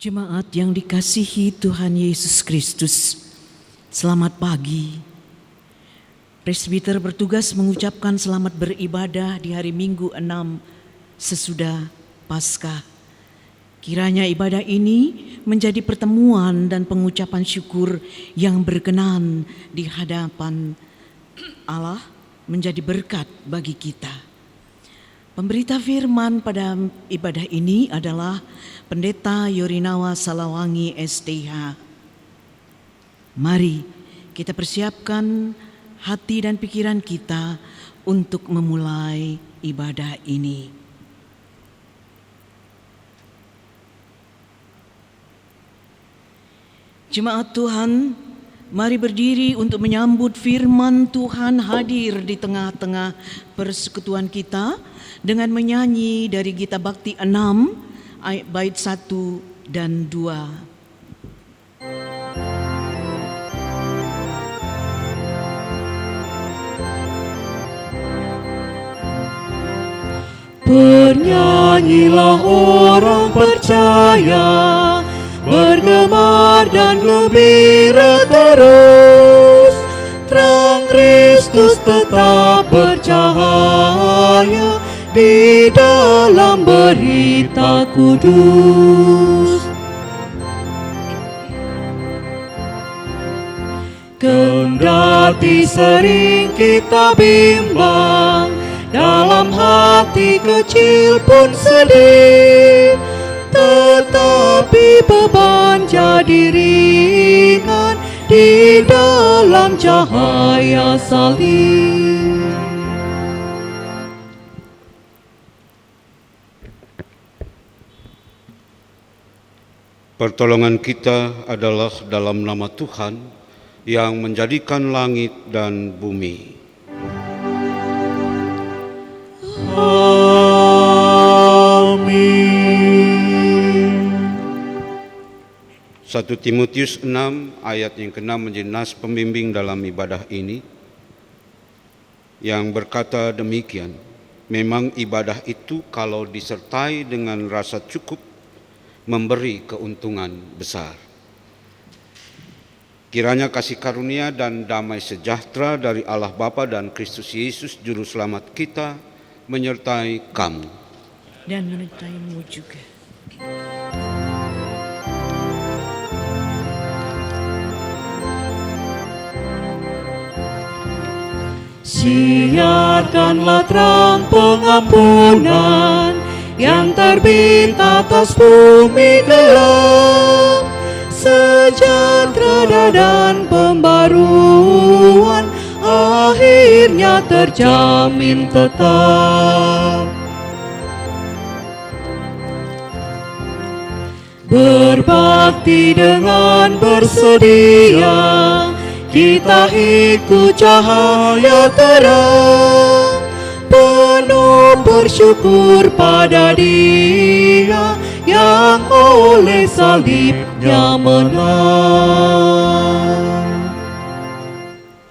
Jemaat yang dikasihi Tuhan Yesus Kristus, selamat pagi. Presbiter bertugas mengucapkan selamat beribadah di hari Minggu 6 sesudah Paskah. Kiranya ibadah ini menjadi pertemuan dan pengucapan syukur yang berkenan di hadapan Allah, menjadi berkat bagi kita. Pemberita firman pada ibadah ini adalah Pendeta Yorinawa Salawangi STH. Mari kita persiapkan hati dan pikiran kita untuk memulai ibadah ini. Jemaat Tuhan, mari berdiri untuk menyambut firman Tuhan hadir di tengah-tengah persekutuan kita dengan menyanyi dari Gita Bakti 6 bait 1 dan 2. Bernyanyilah orang percaya, bergemar dan gembira terus. Terang Kristus tetap bercahaya di dalam berita kudus. Kendati sering kita bimbang, dalam hati kecil pun sedih, tetapi beban jadi ringan di dalam cahaya salib. Pertolongan kita adalah dalam nama Tuhan yang menjadikan langit dan bumi. Amin. 1 Timotius 6 ayat yang ke-6 menjadi nas pembimbing dalam ibadah ini, yang berkata demikian: memang ibadah itu kalau disertai dengan rasa cukup memberi keuntungan besar. Kiranya kasih karunia dan damai sejahtera dari Allah Bapa dan Kristus Yesus Juru Selamat kita menyertai kamu. Dan menyertaimu juga. Siarkanlah terang pengampunan yang terbit atas bumi gelap, sejahtera dan pembaruan akhirnya terjamin tetap. Berbakti dengan bersedia, kita ikut cahaya terang, penuh bersyukur pada Dia yang oleh salibnya menang.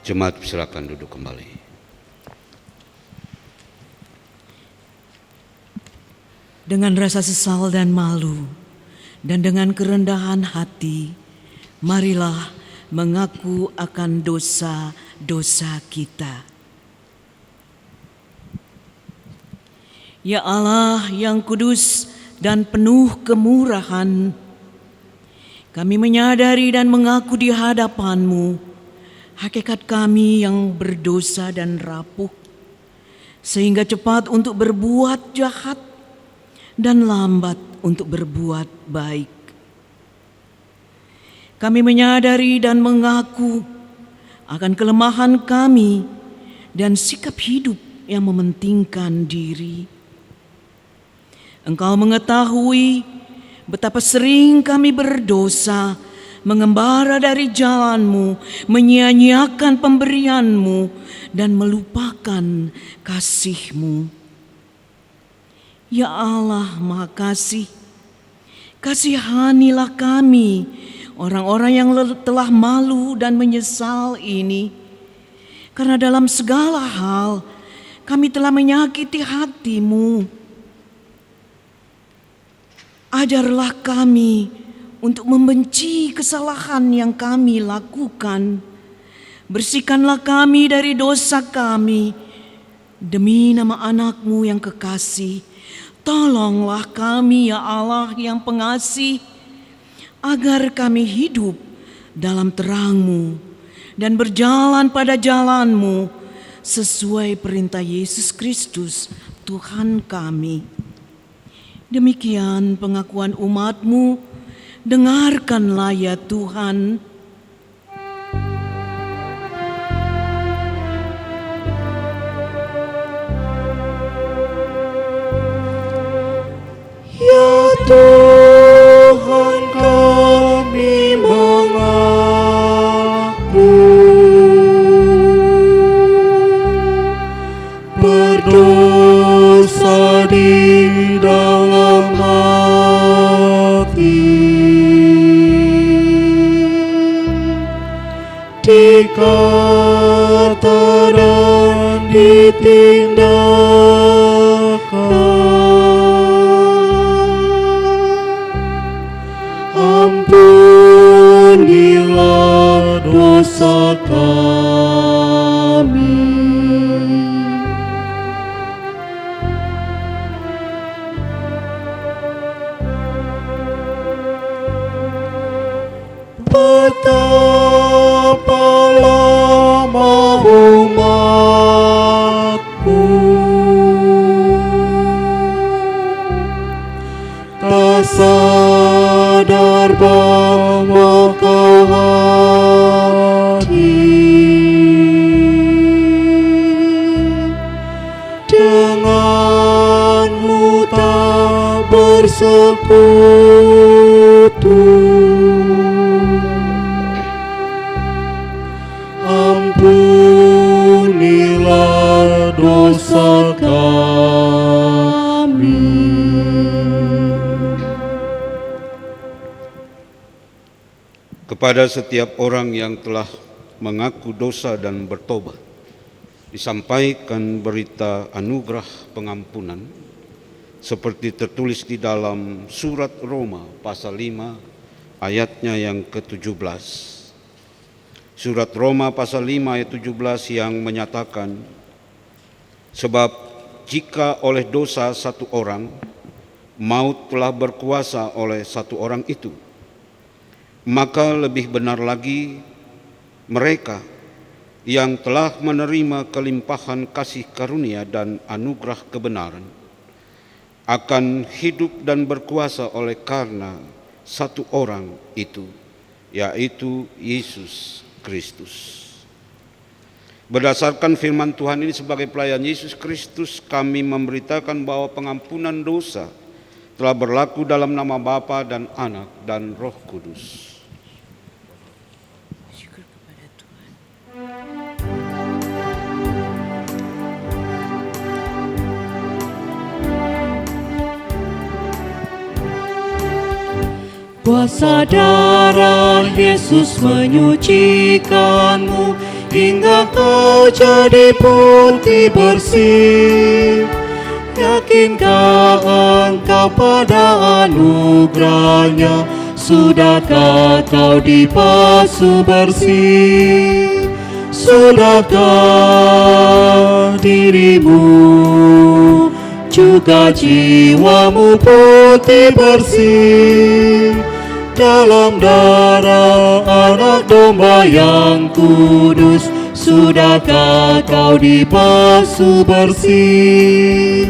Jemaat silakan duduk kembali. Dengan rasa sesal dan malu, dan dengan kerendahan hati, marilah mengaku akan dosa-dosa kita. Ya Allah yang kudus dan penuh kemurahan, kami menyadari dan mengaku di hadapan-Mu hakikat kami yang berdosa dan rapuh, sehingga cepat untuk berbuat jahat dan lambat untuk berbuat baik. Kami menyadari dan mengaku akan kelemahan kami dan sikap hidup yang mementingkan diri. Engkau mengetahui betapa sering kami berdosa, mengembara dari jalan-Mu, menyia-nyiakan pemberian-Mu, dan melupakan kasih-Mu. Ya Allah Maha Kasih, kasihanilah kami, orang-orang yang telah malu dan menyesal ini, karena dalam segala hal kami telah menyakiti hati-Mu. Ajarlah kami untuk membenci kesalahan yang kami lakukan. Bersihkanlah kami dari dosa kami. Demi nama anak-Mu yang kekasih, tolonglah kami ya Allah yang pengasih, agar kami hidup dalam terang-Mu dan berjalan pada jalan-Mu sesuai perintah Yesus Kristus Tuhan kami. Demikian pengakuan umat-Mu, dengarkanlah ya Tuhan. Ya Tuhan, kami mengaku berdosa di dalam hati, di kata dan di tindakan. Ampunilah dosa kami. Betapa lama umatku tak sadar bahwa Kau hadir. Denganmu tak bersekutu. Ampunilah dosa kami. Kepada setiap orang yang telah mengaku dosa dan bertobat, disampaikan berita anugerah pengampunan seperti tertulis di dalam surat Roma pasal 5 ayatnya yang ke-17. Surat Roma pasal 5 ayat 17 yang menyatakan, sebab jika oleh dosa satu orang, maut telah berkuasa oleh satu orang itu, maka lebih benar lagi mereka yang telah menerima kelimpahan kasih karunia dan anugerah kebenaran akan hidup dan berkuasa oleh karena satu orang itu, yaitu Yesus Kristus. Berdasarkan firman Tuhan ini, sebagai pelayan Yesus Kristus, kami memberitakan bahwa pengampunan dosa telah berlaku dalam nama Bapa dan Anak dan Roh Kudus. Syukur kepada Tuhan. Kuasa darah Yesus menyucikanmu hingga kau jadi putih bersih. Yakinkah engkau pada anugerahnya? Sudahkah kau dibasuh bersih? Sudahkah dirimu juga jiwamu putih bersih dalam darah Anak Domba yang kudus? Sudahkah kau dibasuh bersih?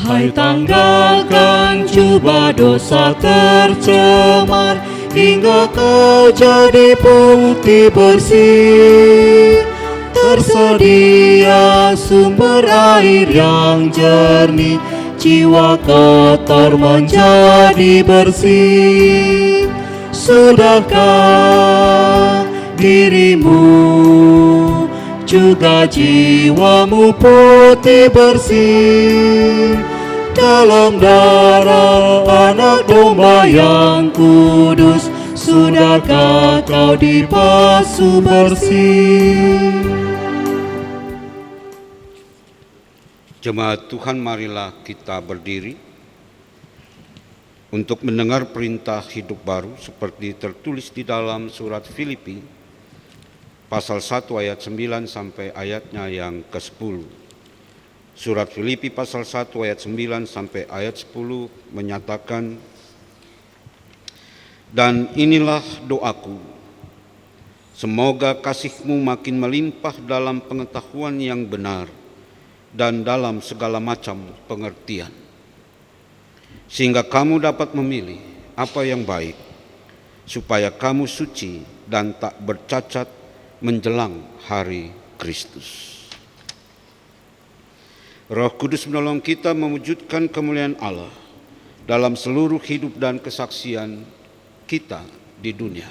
Hai, tanggalkan jubah dosa tercemar hingga kau jadi putih bersih. Tersedia sumber air yang jernih, jiwa kotor menjadi bersih. Sudahkah dirimu juga jiwamu putih bersih dalam darah Anak Domba yang kudus? Sudahkah kau dibasuh bersih? Jemaat Tuhan, marilah kita berdiri untuk mendengar perintah hidup baru seperti tertulis di dalam surat Filipi pasal 1 ayat 9 sampai ayatnya yang ke-10. Surat Filipi pasal 1 ayat 9 sampai ayat 10 menyatakan, "Dan inilah doaku, semoga kasih-Mu makin melimpah dalam pengetahuan yang benar dan dalam segala macam pengertian, sehingga kamu dapat memilih apa yang baik, supaya kamu suci dan tak bercacat menjelang hari Kristus." Roh Kudus menolong kita mewujudkan kemuliaan Allah dalam seluruh hidup dan kesaksian kita di dunia.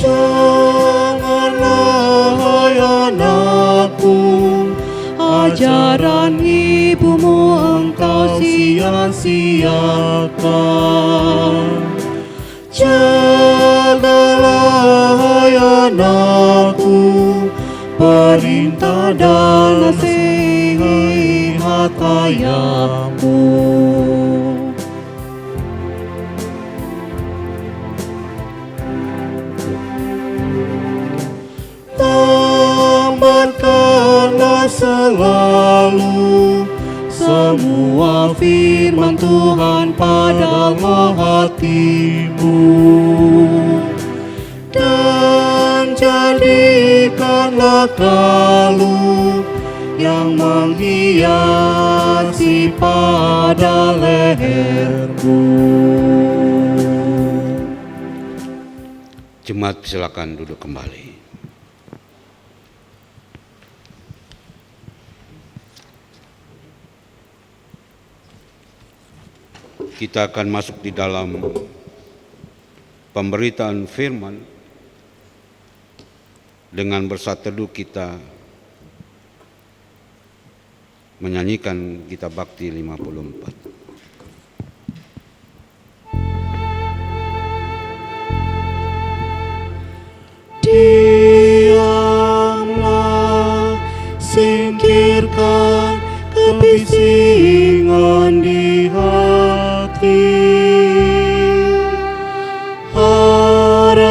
Janganlah hai anakku, ajaran ibumu engkau sia-siakan. Jagalah hai anakku, perintah dan nasihat ayahku. Tamatkanlah selalu semua firman Tuhan pada hatimu, dan jadikanlah kalung yang menghiasi pada lehermu. Jemaat, silakan duduk kembali. Kita akan masuk di dalam pemberitaan firman. Dengan bersatu teduh kita menyanyikan Gita Bakti 54. Diamlah, singkirkan kebisingan di hati, arahkan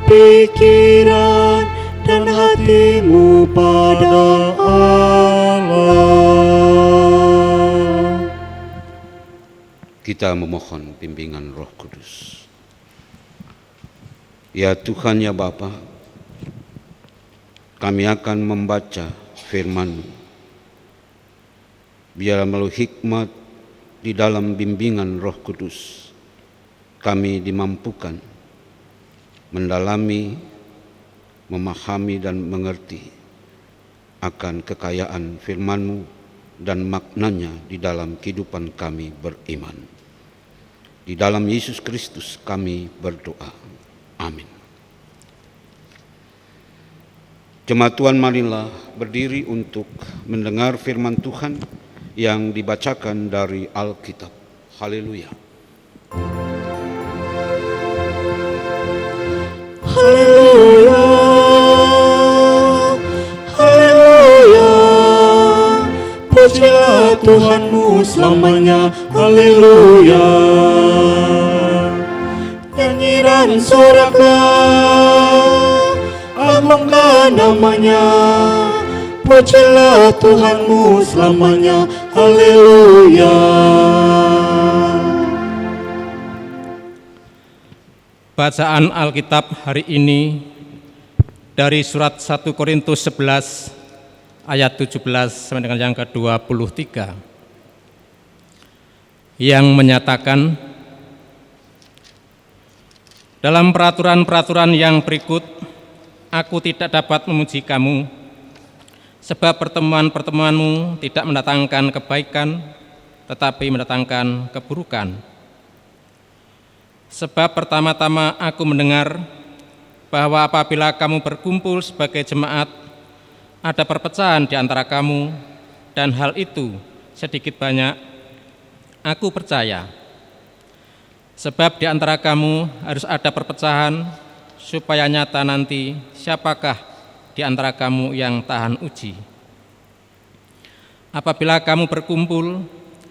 pikiran dan hatimu pada Allah. Kita memohon bimbingan Roh Kudus. Ya Tuhan, ya Bapa, kami akan membaca firman-Mu. Biarlah melalui hikmat di dalam bimbingan Roh Kudus, kami dimampukan mendalami, memahami dan mengerti akan kekayaan firman-Mu dan maknanya di dalam kehidupan kami beriman. Di dalam Yesus Kristus kami berdoa. Amin. Jemaat Tuhan, marilah berdiri untuk mendengar firman Tuhan yang dibacakan dari Alkitab. Haleluya. Haleluya, haleluya, pujilah Tuhanmu selamanya. Haleluya. Nyanyi dan soraklah, agungkan namanya, pujilah Tuhanmu selamanya. Haleluya. Bacaan Alkitab hari ini dari surat 1 Korintus 11 ayat 17 sampai dengan yang ke-23 yang menyatakan, dalam peraturan-peraturan yang berikut aku tidak dapat memuji kamu, sebab pertemuan-pertemuanmu tidak mendatangkan kebaikan tetapi mendatangkan keburukan. Sebab pertama-tama aku mendengar bahwa apabila kamu berkumpul sebagai jemaat, ada perpecahan di antara kamu, dan hal itu sedikit banyak aku percaya. Sebab di antara kamu harus ada perpecahan, supaya nyata nanti siapakah di antara kamu yang tahan uji. Apabila kamu berkumpul,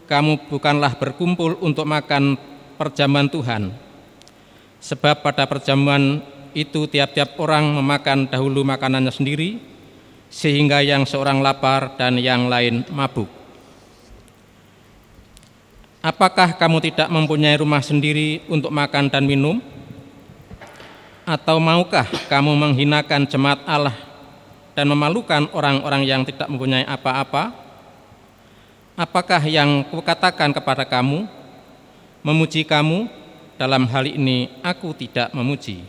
kamu bukanlah berkumpul untuk makan perjamuan Tuhan. Sebab pada perjamuan itu tiap-tiap orang memakan dahulu makanannya sendiri, sehingga yang seorang lapar dan yang lain mabuk. Apakah kamu tidak mempunyai rumah sendiri untuk makan dan minum? Atau maukah kamu menghinakan jemaat Allah dan memalukan orang-orang yang tidak mempunyai apa-apa? Apakah yang kukatakan kepada kamu, memuji kamu? Dalam hal ini aku tidak memuji.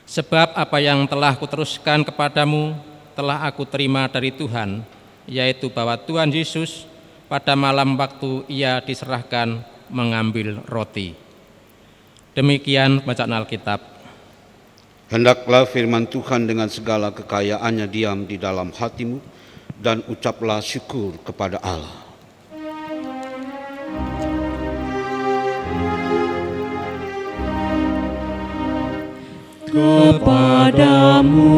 Sebab apa yang telah kuteruskan kepadamu telah aku terima dari Tuhan, yaitu bahwa Tuhan Yesus pada malam waktu ia diserahkan mengambil roti. Demikian bacaan Alkitab. Hendaklah firman Tuhan dengan segala kekayaannya diam di dalam hatimu, dan ucaplah syukur kepada Allah. Kepadamu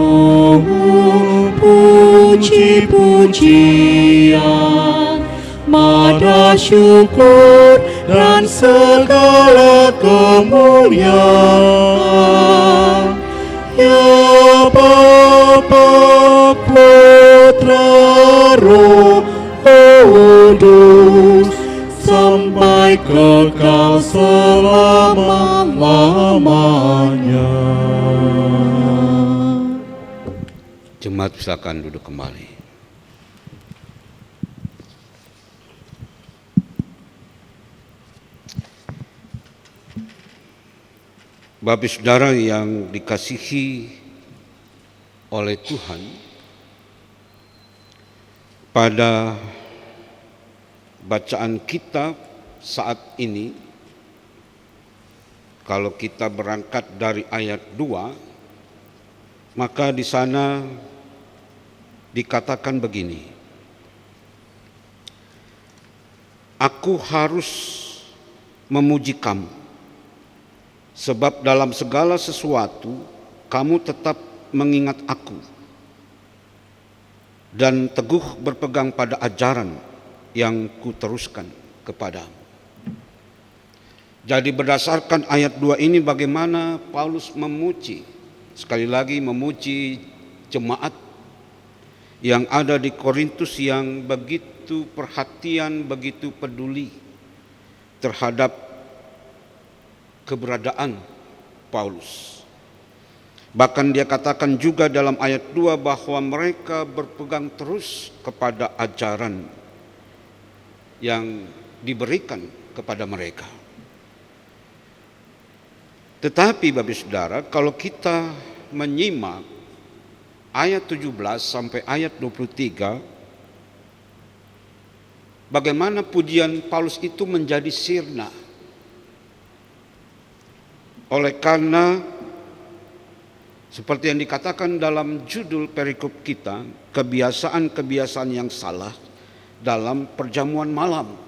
puji-pujian, mada syukur dan segala kemuliaan. Ya Bapa, Putra, Roh Kudus, sampai kekal selama-lamanya. Jemaat silakan duduk kembali. Bapak Saudara yang dikasihi oleh Tuhan, pada bacaan kita saat ini, kalau kita berangkat dari ayat 2, maka di sana dikatakan begini: Aku harus memuji kamu, sebab dalam segala sesuatu kamu tetap mengingat aku dan teguh berpegang pada ajaran yang kuteruskan kepadamu. Jadi berdasarkan ayat 2 ini, bagaimana Paulus memuji, sekali lagi memuji jemaat yang ada di Korintus yang begitu perhatian, begitu peduli terhadap keberadaan Paulus. Bahkan dia katakan juga dalam ayat 2 bahwa mereka berpegang terus kepada ajaran yang diberikan kepada mereka. Tetapi Bapak Saudara, kalau kita menyimak ayat 17 sampai ayat 23, bagaimana pujian Paulus itu menjadi sirna. Oleh karena seperti yang dikatakan dalam judul perikop kita, kebiasaan-kebiasaan yang salah dalam perjamuan malam.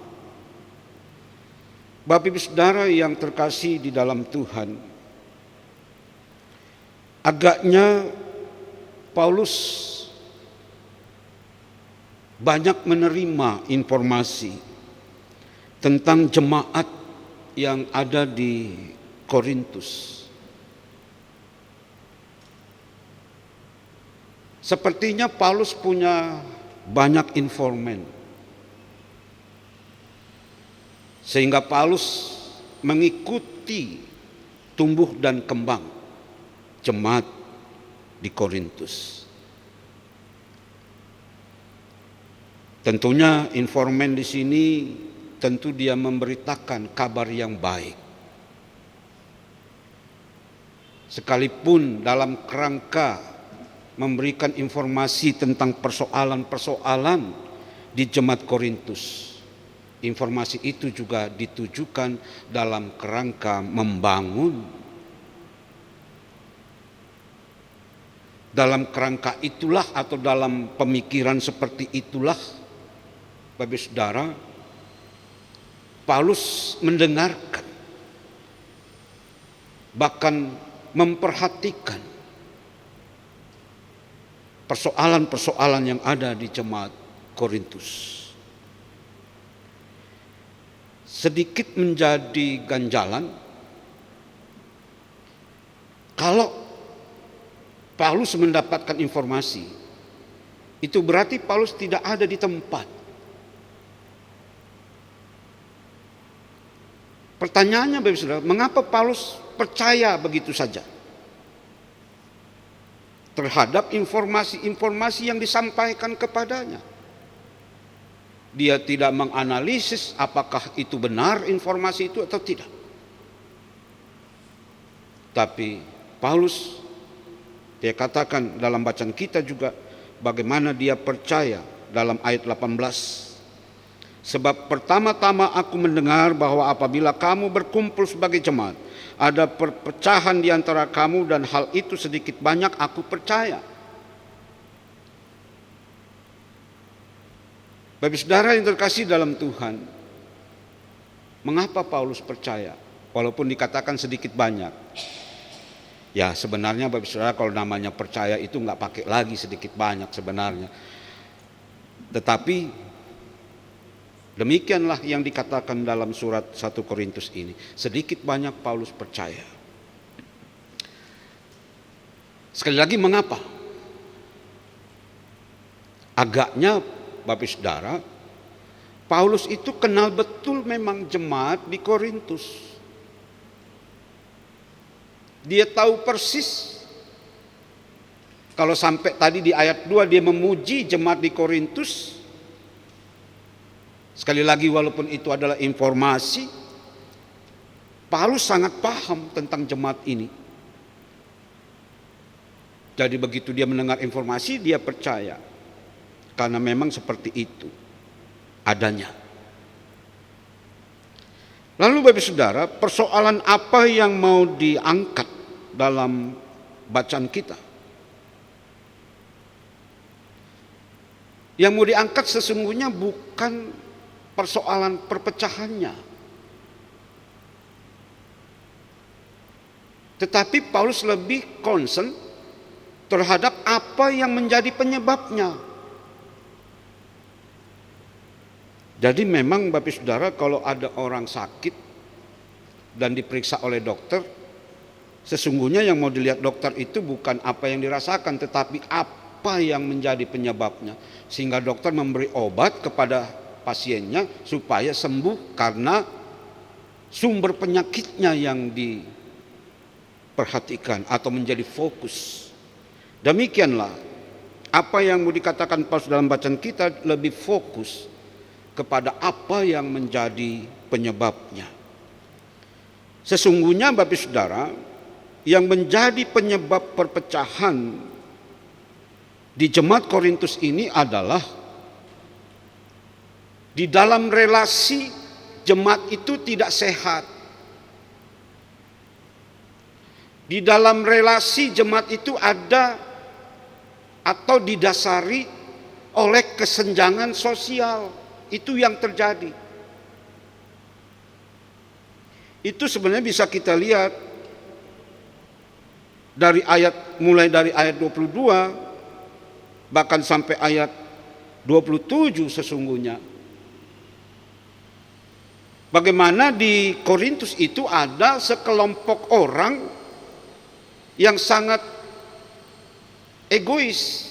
Bapak Ibu Saudara yang terkasih di dalam Tuhan, agaknya Paulus banyak menerima informasi tentang jemaat yang ada di Korintus. Sepertinya Paulus punya banyak informan, sehingga Paulus mengikuti tumbuh dan kembang jemaat di Korintus. Tentunya informan di sini tentu dia memberitakan kabar yang baik. Sekalipun dalam kerangka memberikan informasi tentang persoalan-persoalan di jemaat Korintus, informasi itu juga ditujukan dalam kerangka membangun. Dalam kerangka itulah atau dalam pemikiran seperti itulah, Bapak Saudara, Paulus mendengarkan, bahkan memperhatikan persoalan-persoalan yang ada di jemaat Korintus. Sedikit menjadi ganjalan kalau Paulus mendapatkan informasi, itu berarti Paulus tidak ada di tempat. Pertanyaannya Bapak Saudara, mengapa Paulus percaya begitu saja terhadap informasi-informasi yang disampaikan kepadanya? Dia tidak menganalisis apakah itu benar informasi itu atau tidak. Tapi Paulus, dia katakan dalam bacaan kita juga bagaimana dia percaya dalam ayat 18. Sebab pertama-tama aku mendengar bahwa apabila kamu berkumpul sebagai jemaat, ada perpecahan di antara kamu, dan hal itu sedikit banyak aku percaya. Bapak Saudara yang terkasih dalam Tuhan, mengapa Paulus percaya walaupun dikatakan sedikit banyak? Ya sebenarnya Bapak Saudara, kalau namanya percaya itu nggak pakai lagi sedikit banyak sebenarnya. Tetapi demikianlah yang dikatakan dalam surat 1 Korintus ini. Sedikit banyak Paulus percaya. Sekali lagi mengapa? Agaknya Bapak Saudara, Paulus itu kenal betul memang jemaat di Korintus. Dia tahu persis. Kalau sampai tadi di ayat 2 dia memuji jemaat di Korintus. Sekali lagi walaupun itu adalah informasi, Paulus sangat paham tentang jemaat ini. Jadi begitu dia mendengar informasi, dia percaya. Karena memang seperti itu adanya. Lalu Bapak Saudara, persoalan apa yang mau diangkat dalam bacaan kita? Yang mau diangkat sesungguhnya bukan persoalan perpecahannya, tetapi Paulus lebih concern terhadap apa yang menjadi penyebabnya. Jadi memang Bapak Saudara, kalau ada orang sakit dan diperiksa oleh dokter, sesungguhnya yang mau dilihat dokter itu bukan apa yang dirasakan, tetapi apa yang menjadi penyebabnya. Sehingga dokter memberi obat kepada pasiennya supaya sembuh karena sumber penyakitnya yang diperhatikan atau menjadi fokus. Demikianlah apa yang mau dikatakan Paulus dalam bacaan kita, lebih fokus kepada apa yang menjadi penyebabnya. Sesungguhnya Bapak Saudara, yang menjadi penyebab perpecahan di jemaat Korintus ini adalah di dalam relasi jemaat itu tidak sehat. Di dalam relasi jemaat itu ada atau didasari oleh kesenjangan sosial. Itu yang terjadi. Itu sebenarnya bisa kita lihat dari mulai dari ayat 22 bahkan sampai ayat 27 sesungguhnya. Bagaimana di Korintus itu ada sekelompok orang yang sangat egois,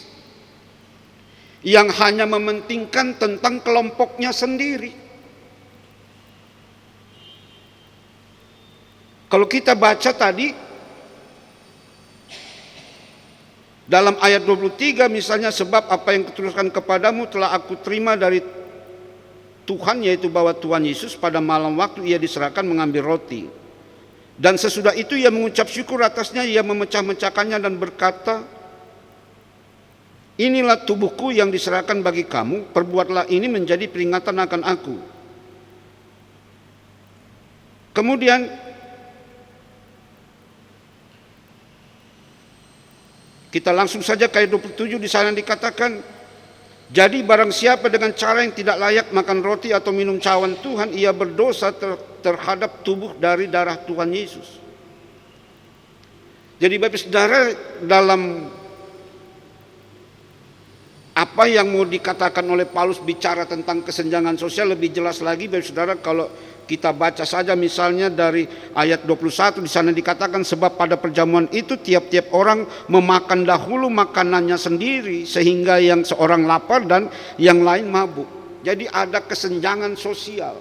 yang hanya mementingkan tentang kelompoknya sendiri. Kalau kita baca tadi dalam ayat 23 misalnya, sebab apa yang kutuliskan kepadamu telah aku terima dari Tuhan, yaitu bahwa Tuhan Yesus pada malam waktu ia diserahkan mengambil roti, dan sesudah itu ia mengucap syukur atasnya, ia memecah-mecahkannya dan berkata, inilah tubuhku yang diserahkan bagi kamu, perbuatlah ini menjadi peringatan akan aku. Kemudian Kita langsung saja ke ayat 27, di sana dikatakan, jadi barang siapa dengan cara yang tidak layak makan roti atau minum cawan Tuhan, ia berdosa terhadap tubuh dari darah Tuhan Yesus. Jadi Bapak Saudara, dalam apa yang mau dikatakan oleh Paulus bicara tentang kesenjangan sosial lebih jelas lagi, Bapak Saudara, kalau kita baca saja misalnya dari ayat 21, di sana dikatakan, sebab pada perjamuan itu tiap-tiap orang memakan dahulu makanannya sendiri, sehingga yang seorang lapar dan yang lain mabuk. Jadi ada kesenjangan sosial.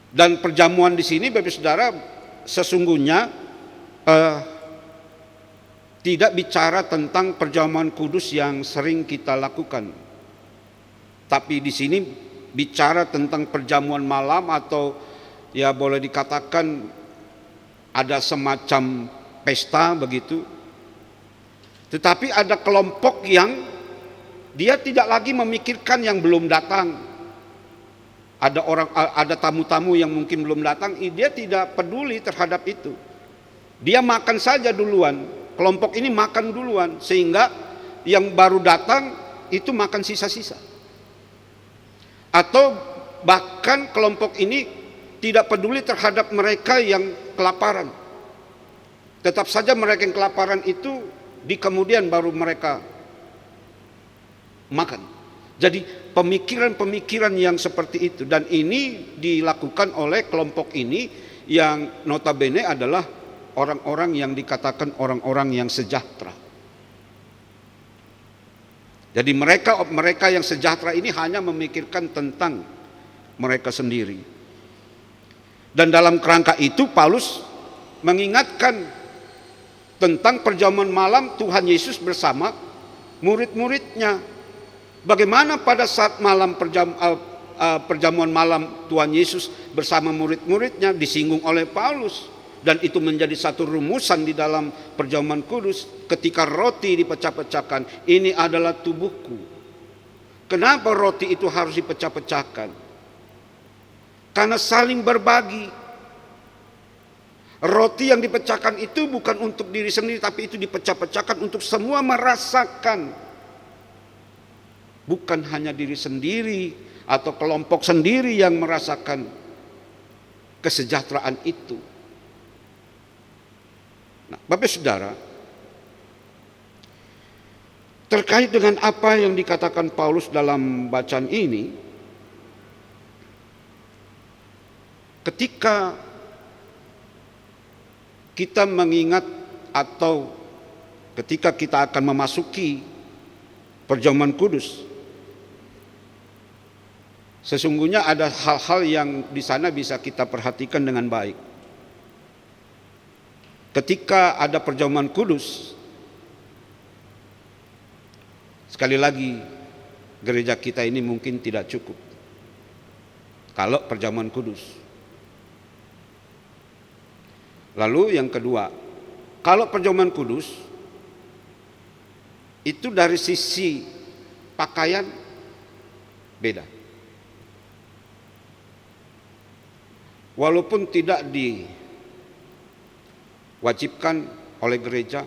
Dan perjamuan di sini Bapak Saudara sesungguhnya tidak bicara tentang perjamuan kudus yang sering kita lakukan. Tapi di sini bicara tentang perjamuan malam, atau ya boleh dikatakan ada semacam pesta begitu. Tetapi ada kelompok yang dia tidak lagi memikirkan yang belum datang. Ada tamu-tamu yang mungkin belum datang, dia tidak peduli terhadap itu. Dia makan saja duluan. Kelompok ini makan duluan, sehingga yang baru datang itu makan sisa-sisa. Atau bahkan kelompok ini tidak peduli terhadap mereka yang kelaparan. Tetap saja mereka yang kelaparan itu di kemudian baru mereka makan. Jadi pemikiran-pemikiran yang seperti itu, dan ini dilakukan oleh kelompok ini yang notabene adalah orang-orang yang dikatakan orang-orang yang sejahtera. Jadi mereka yang sejahtera ini hanya memikirkan tentang mereka sendiri. Dan dalam kerangka itu Paulus mengingatkan tentang perjamuan malam Tuhan Yesus bersama murid-muridnya. Bagaimana pada saat malam perjamuan malam Tuhan Yesus bersama murid-muridnya disinggung oleh Paulus. Dan itu menjadi satu rumusan di dalam perjamuan kudus. Ketika roti dipecah-pecahkan, ini adalah tubuhku. Kenapa roti itu harus dipecah-pecahkan? Karena saling berbagi. Roti yang dipecahkan itu bukan untuk diri sendiri, tapi itu dipecah-pecahkan untuk semua merasakan. Bukan hanya diri sendiri atau kelompok sendiri yang merasakan kesejahteraan itu. Nah, Bapak Saudara, terkait dengan apa yang dikatakan Paulus dalam bacaan ini, ketika kita mengingat atau ketika kita akan memasuki perjamuan kudus, sesungguhnya ada hal-hal yang di sana bisa kita perhatikan dengan baik. Ketika ada perjamuan kudus, sekali lagi gereja kita ini mungkin tidak cukup kalau perjamuan kudus. Lalu yang kedua, kalau perjamuan kudus itu dari sisi pakaian beda. Walaupun tidak diwajibkan oleh gereja,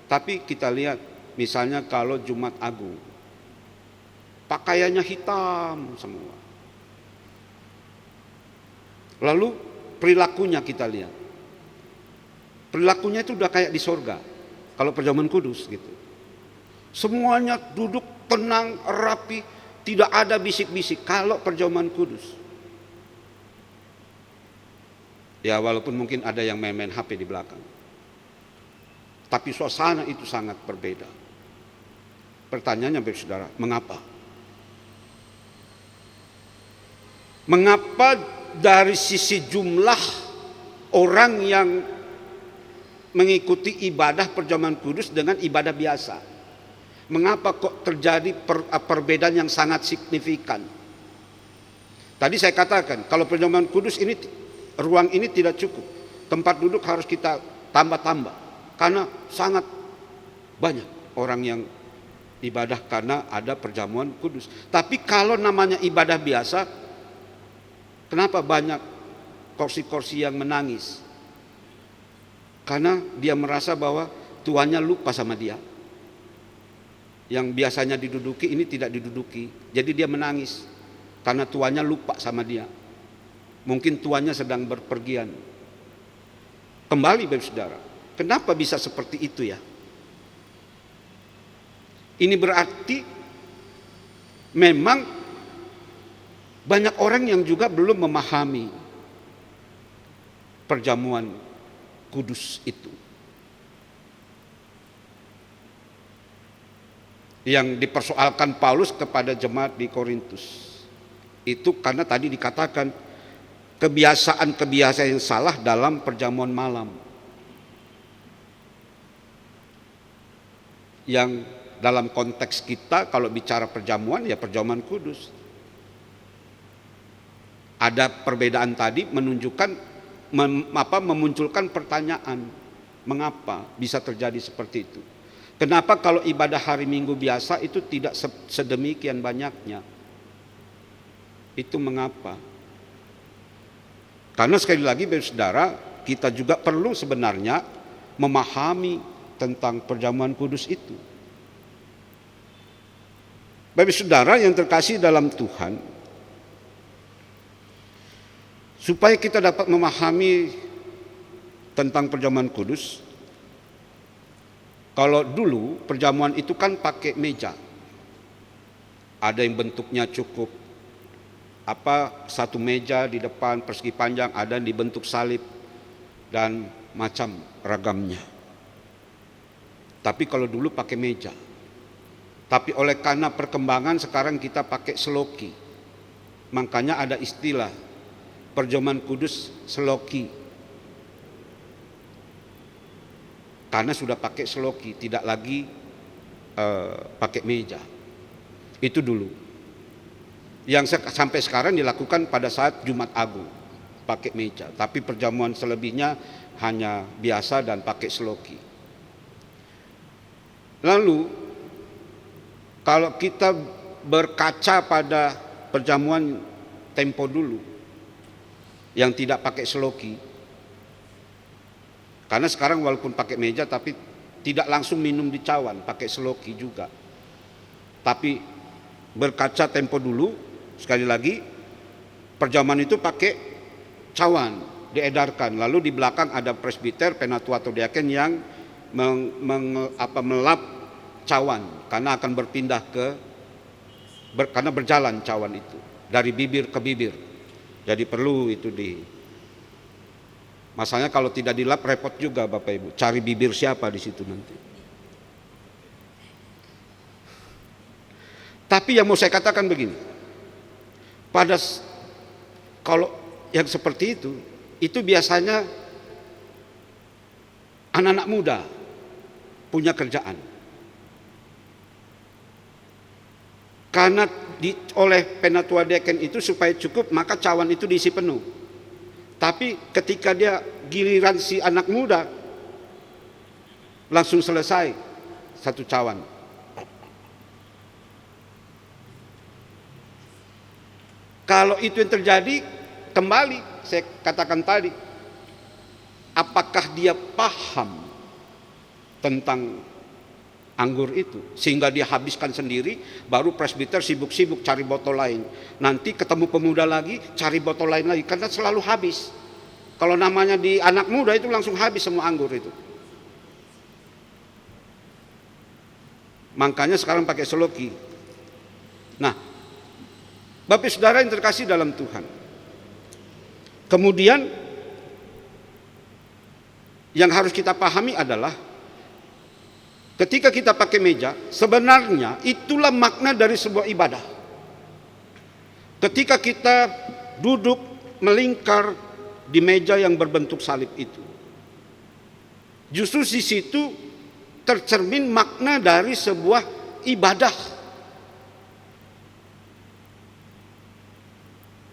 tapi kita lihat misalnya kalau Jumat Agung, pakaiannya hitam semua. Lalu perilakunya kita lihat, perilakunya itu udah kayak di sorga kalau perjamuan kudus gitu. Semuanya duduk tenang, rapi, tidak ada bisik-bisik kalau perjamuan kudus. Ya walaupun mungkin ada yang main-main HP di belakang, tapi suasana itu sangat berbeda. Pertanyaannya Bapak Saudara, mengapa? Mengapa dari sisi jumlah orang yang mengikuti ibadah perjamuan kudus dengan ibadah biasa, mengapa kok terjadi perbedaan yang sangat signifikan? Tadi saya katakan kalau perjamuan kudus ini, ruang ini tidak cukup, tempat duduk harus kita tambah-tambah. Karena sangat banyak orang yang ibadah karena ada perjamuan kudus. Tapi kalau namanya ibadah biasa, kenapa banyak kursi-kursi yang menangis? Karena dia merasa bahwa tuannya lupa sama dia. Yang biasanya diduduki ini tidak diduduki. Jadi dia menangis karena tuannya lupa sama dia. Mungkin tuannya sedang berpergian. Kembali Bapak Saudara, kenapa bisa seperti itu ya? Ini berarti memang banyak orang yang juga belum memahami perjamuan kudus itu. Yang dipersoalkan Paulus kepada jemaat di Korintus. Itu karena tadi dikatakan kebiasaan-kebiasaan yang salah dalam perjamuan malam. Yang dalam konteks kita kalau bicara perjamuan ya perjamuan kudus. Ada perbedaan tadi menunjukkan memunculkan pertanyaan, mengapa bisa terjadi seperti itu? Kenapa kalau ibadah hari Minggu biasa itu tidak sedemikian banyaknya? Itu mengapa? Karena sekali lagi Bapak Saudara, kita juga perlu sebenarnya memahami tentang perjamuan kudus itu. Bapak Saudara yang terkasih dalam Tuhan, supaya kita dapat memahami tentang perjamuan kudus, kalau dulu perjamuan itu kan pakai meja. Ada yang bentuknya cukup satu meja di depan persegi panjang, ada yang dibentuk salib dan macam ragamnya. Tapi kalau dulu pakai meja. Tapi oleh karena perkembangan sekarang kita pakai seloki. Makanya ada istilah perjamuan kudus seloki. Karena sudah pakai seloki, tidak lagi pakai meja. Itu dulu. Yang sampai sekarang dilakukan pada saat Jumat Agung, pakai meja. Tapi perjamuan selebihnya hanya biasa dan pakai seloki. Lalu kalau kita berkaca pada perjamuan tempo dulu yang tidak pakai seloki, karena sekarang walaupun pakai meja tapi tidak langsung minum di cawan, pakai seloki juga. Tapi berkaca tempo dulu, sekali lagi perjamuan itu pakai cawan, diedarkan. Lalu di belakang ada presbiter, penatua atau diaken yang melap cawan karena akan berpindah karena berjalan cawan itu dari bibir ke bibir. Jadi perlu itu masalahnya kalau tidak dilap repot juga Bapak Ibu, cari bibir siapa di situ nanti. Tapi yang mau saya katakan begini, kalau yang seperti itu biasanya anak-anak muda punya kerjaan. Karena oleh penatua deken itu supaya cukup, maka cawan itu diisi penuh. Tapi ketika dia giliran si anak muda, langsung selesai satu cawan. Kalau itu yang terjadi, kembali saya katakan tadi, apakah dia paham tentang anggur itu sehingga dia habiskan sendiri, baru presbiter sibuk-sibuk cari botol lain, nanti ketemu pemuda lagi cari botol lain lagi, karena selalu habis. Kalau namanya di anak muda itu langsung habis semua anggur itu. Makanya sekarang pakai seloki. Nah, Bapak Saudara yang terkasih dalam Tuhan, kemudian yang harus kita pahami adalah ketika kita pakai meja, sebenarnya itulah makna dari sebuah ibadah. Ketika kita duduk melingkar di meja yang berbentuk salib itu, justru di situ tercermin makna dari sebuah ibadah.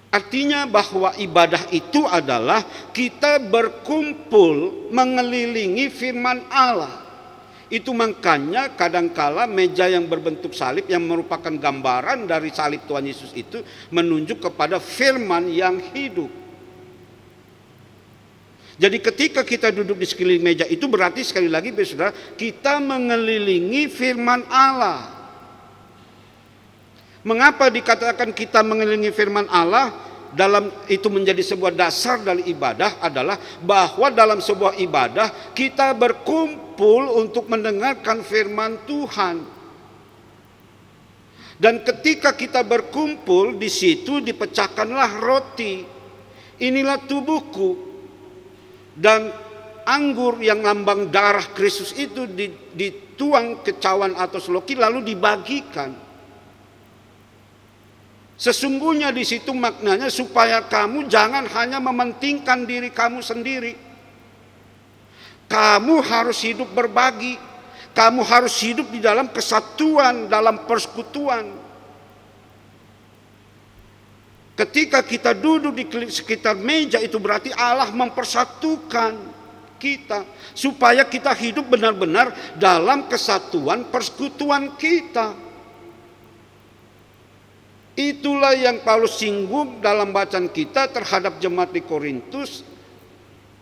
Artinya bahwa ibadah itu adalah kita berkumpul mengelilingi firman Allah. Itu makanya kadangkala meja yang berbentuk salib yang merupakan gambaran dari salib Tuhan Yesus itu menunjuk kepada firman yang hidup. Jadi ketika kita duduk di sekeliling meja itu berarti sekali lagi saudara, kita mengelilingi firman Allah. Mengapa dikatakan kita mengelilingi firman Allah? Dalam itu menjadi sebuah dasar dari ibadah adalah bahwa dalam sebuah ibadah kita berkumpul untuk mendengarkan firman Tuhan. Dan ketika kita berkumpul di situ dipecahkanlah roti. Inilah tubuhku. Dan anggur yang lambang darah Kristus itu dituang ke cawan atau seloki lalu dibagikan. Sesungguhnya di situ maknanya supaya kamu jangan hanya mementingkan diri kamu sendiri. Kamu harus hidup berbagi. Kamu harus hidup di dalam kesatuan, dalam persekutuan. Ketika kita duduk di sekitar meja itu berarti Allah mempersatukan kita. Supaya kita hidup benar-benar dalam kesatuan persekutuan kita. Itulah yang Paulus singgung dalam bacaan kita terhadap jemaat di Korintus.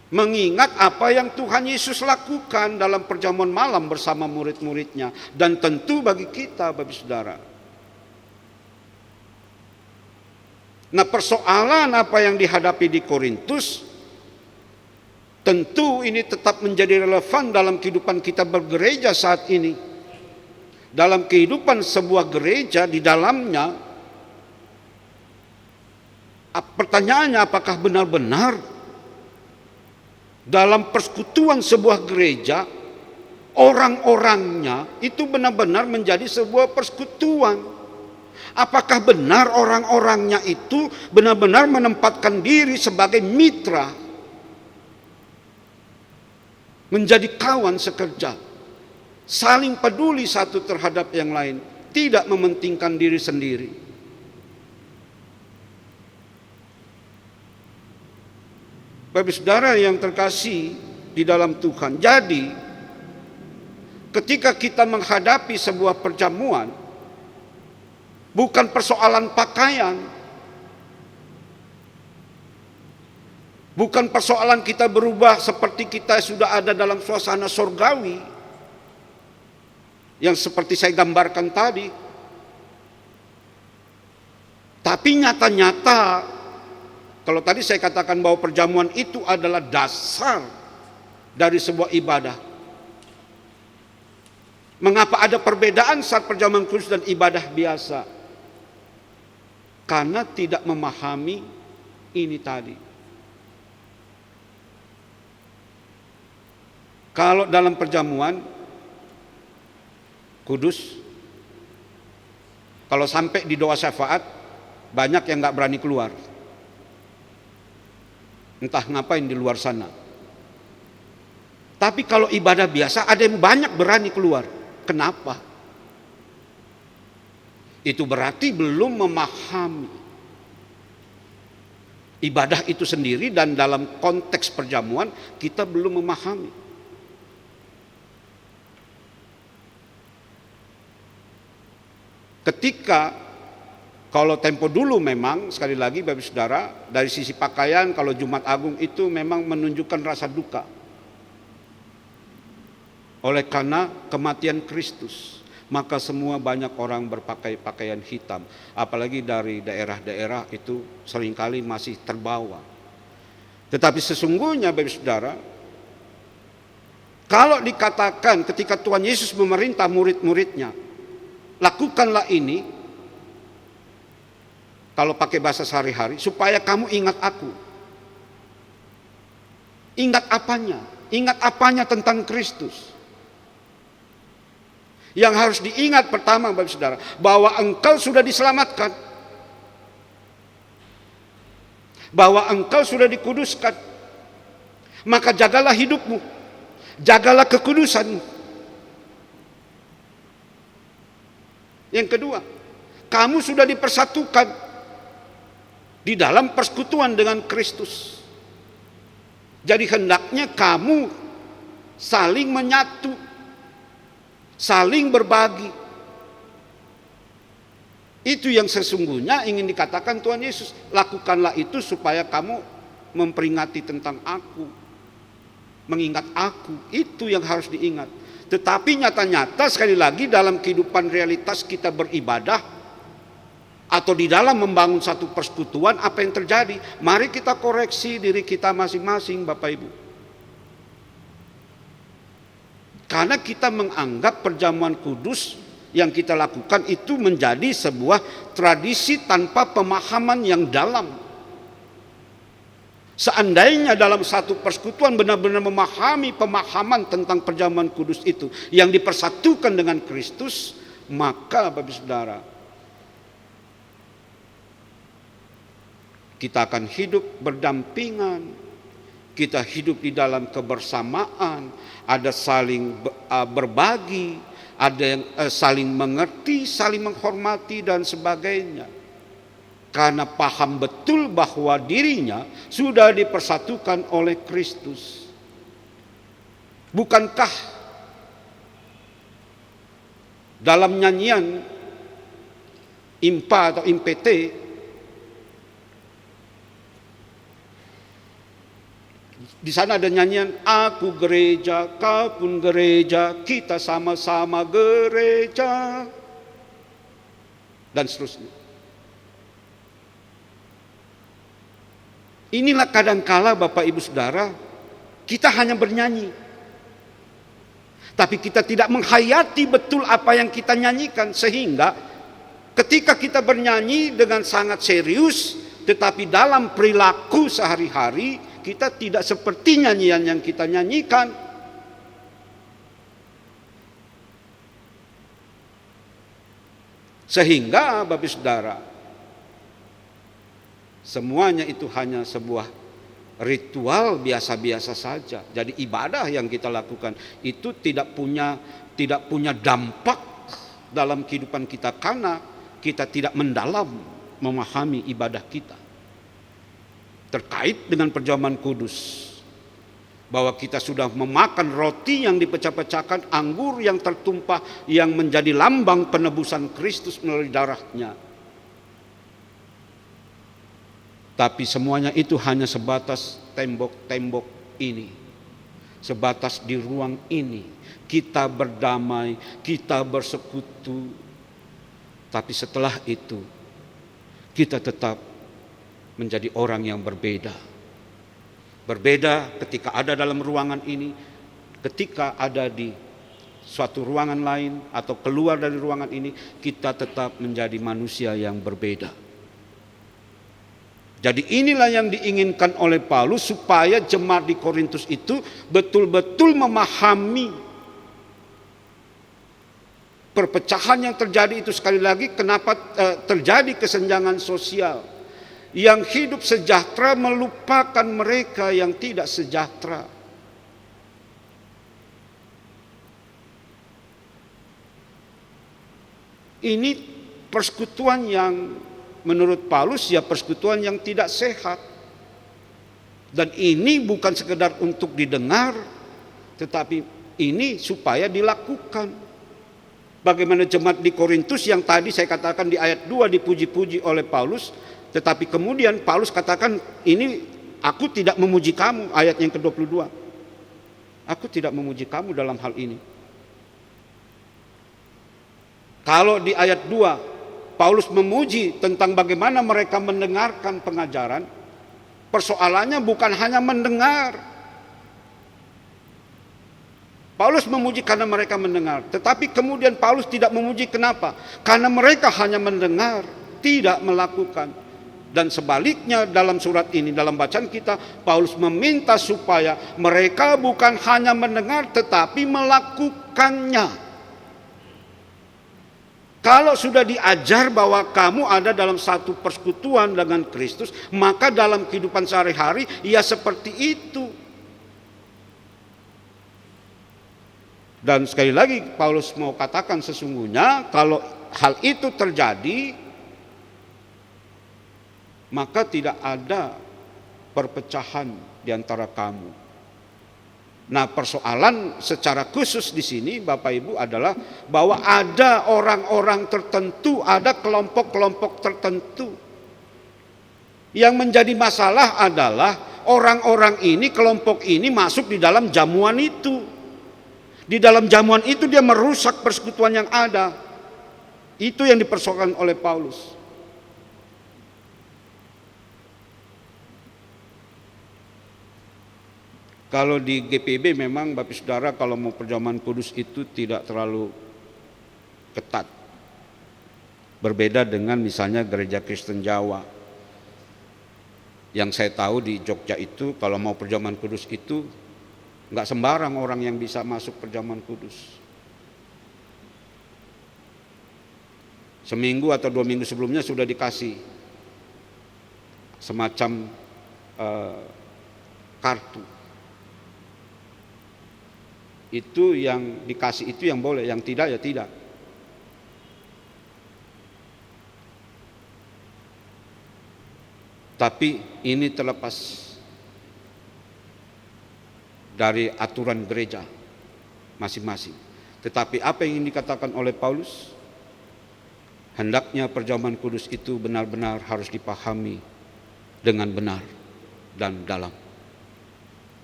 Mengingat apa yang Tuhan Yesus lakukan dalam perjamuan malam bersama murid-muridnya. Dan tentu bagi kita, Bapak Saudara. Nah, persoalan apa yang dihadapi di Korintus tentu ini tetap menjadi relevan dalam kehidupan kita bergereja saat ini. Dalam kehidupan sebuah gereja di dalamnya, pertanyaannya apakah benar-benar dalam persekutuan sebuah gereja orang-orangnya itu benar-benar menjadi sebuah persekutuan. Apakah benar orang-orangnya itu benar-benar menempatkan diri sebagai mitra, menjadi kawan sekerja, saling peduli satu terhadap yang lain, tidak mementingkan diri sendiri. Bapak Saudara yang terkasih di dalam Tuhan, jadi ketika kita menghadapi sebuah perjamuan, bukan persoalan pakaian, bukan persoalan kita berubah seperti kita sudah ada dalam suasana surgawi, yang seperti saya gambarkan tadi. Tapi nyata-nyata, kalau tadi saya katakan bahwa perjamuan itu adalah dasar dari sebuah ibadah. Mengapa ada perbedaan saat perjamuan kudus dan ibadah biasa? Karena tidak memahami ini tadi. Kalau dalam perjamuan kudus, kalau sampai di doa syafaat, banyak yang gak berani keluar. Entah ngapain di luar sana. Tapi kalau ibadah biasa, ada yang banyak berani keluar. Kenapa? Itu berarti belum memahami ibadah itu sendiri, dan dalam konteks perjamuan kita belum memahami. Ketika kalau tempo dulu memang sekali lagi Bapak Saudara, dari sisi pakaian kalau Jumat Agung itu memang menunjukkan rasa duka oleh karena kematian Kristus. Maka semua banyak orang berpakaian hitam, apalagi dari daerah-daerah itu seringkali masih terbawa. Tetapi sesungguhnya Bapak Saudara, kalau dikatakan ketika Tuhan Yesus memerintah murid-muridnya, lakukanlah ini, kalau pakai bahasa sehari-hari, supaya kamu ingat aku. Ingat apanya? Ingat apanya tentang Kristus? Yang harus diingat pertama Bapak Saudara, bahwa engkau sudah diselamatkan, bahwa engkau sudah dikuduskan. Maka jagalah hidupmu, jagalah kekudusanmu. Yang kedua, kamu sudah dipersatukan di dalam persekutuan dengan Kristus. Jadi hendaknya kamu saling menyatu, saling berbagi. Itu yang sesungguhnya ingin dikatakan Tuhan Yesus. Lakukanlah itu supaya kamu memperingati tentang aku. mengingat aku. Itu yang harus diingat. Tetapi nyata-nyata sekali lagi dalam kehidupan realitas kita beribadah atau di dalam membangun satu persekutuan, apa yang terjadi? Mari kita koreksi diri kita masing-masing, Bapak Ibu. Karena kita menganggap perjamuan kudus yang kita lakukan itu menjadi sebuah tradisi tanpa pemahaman yang dalam. Seandainya dalam satu persekutuan benar-benar memahami pemahaman tentang perjamuan kudus itu yang dipersatukan dengan Kristus, maka Bapak Saudara, kita akan hidup berdampingan, kita hidup di dalam kebersamaan, ada saling berbagi, ada yang saling mengerti, saling menghormati dan sebagainya. Karena paham betul bahwa dirinya sudah dipersatukan oleh Kristus. Bukankah dalam nyanyian IMPA atau IMPT di sana ada nyanyian, aku gereja, kau pun gereja, kita sama-sama gereja, dan seterusnya. Inilah kadangkala Bapak Ibu Saudara, kita hanya bernyanyi, tapi kita tidak menghayati betul apa yang kita nyanyikan. Sehingga ketika kita bernyanyi dengan sangat serius, tetapi dalam perilaku sehari-hari kita tidak seperti nyanyian yang kita nyanyikan. Sehingga Bapak Ibu Saudara, semuanya itu hanya sebuah ritual biasa-biasa saja. Jadi ibadah yang kita lakukan itu tidak punya dampak dalam kehidupan kita karena kita tidak mendalam memahami ibadah kita. Terkait dengan perjamuan kudus, bahwa kita sudah memakan roti yang dipecah-pecahkan, anggur yang tertumpah yang menjadi lambang penebusan Kristus melalui darahnya. Tapi semuanya itu hanya sebatas tembok-tembok ini. Sebatas di ruang ini. Kita berdamai, kita bersekutu. Tapi setelah itu, kita tetap menjadi orang yang berbeda. Berbeda ketika ada dalam ruangan ini, ketika ada di suatu ruangan lain, atau keluar dari ruangan ini, kita tetap menjadi manusia yang berbeda. Jadi inilah yang diinginkan oleh Paulus supaya jemaat di Korintus itu betul-betul memahami perpecahan yang terjadi itu. Sekali lagi, kenapa terjadi kesenjangan sosial. Yang hidup sejahtera melupakan mereka yang tidak sejahtera. Ini persekutuan yang menurut Paulus ya persekutuan yang tidak sehat. Dan ini bukan sekedar untuk didengar, tetapi ini supaya dilakukan. Bagaimana jemaat di Korintus yang tadi saya katakan di ayat 2 dipuji-puji oleh Paulus, tetapi kemudian Paulus katakan, ini aku tidak memuji kamu, ayat yang ke-22. Aku tidak memuji kamu dalam hal ini. Kalau di ayat 2 Paulus memuji tentang bagaimana mereka mendengarkan pengajaran, persoalannya bukan hanya mendengar. Paulus memuji karena mereka mendengar, tetapi kemudian Paulus tidak memuji kenapa? Karena mereka hanya mendengar, tidak melakukan. Dan sebaliknya dalam surat ini, dalam bacaan kita, Paulus meminta supaya mereka bukan hanya mendengar tetapi melakukannya. Kalau sudah diajar bahwa kamu ada dalam satu persekutuan dengan Kristus, maka dalam kehidupan sehari-hari ya seperti itu. Dan sekali lagi Paulus mau katakan sesungguhnya kalau hal itu terjadi, maka tidak ada perpecahan di antara kamu. Nah, persoalan secara khusus di sini Bapak Ibu adalah bahwa ada orang-orang tertentu, ada kelompok-kelompok tertentu. Yang menjadi masalah adalah orang-orang ini, kelompok ini masuk di dalam jamuan itu. Di dalam jamuan itu dia merusak persekutuan yang ada. Itu yang dipersoalkan oleh Paulus. Kalau di GPIB memang Bapak Saudara kalau mau perjamuan kudus itu tidak terlalu ketat. Berbeda dengan misalnya gereja Kristen Jawa. Yang saya tahu di Jogja itu kalau mau perjamuan kudus itu nggak sembarang orang yang bisa masuk perjamuan kudus. Seminggu atau 2 minggu sebelumnya sudah dikasih semacam kartu. Itu yang dikasih itu yang boleh, yang tidak ya tidak. Tapi ini terlepas dari aturan gereja masing-masing. Tetapi apa yang ingin dikatakan oleh Paulus, hendaknya perjamuan kudus itu benar-benar harus dipahami dengan benar dan dalam.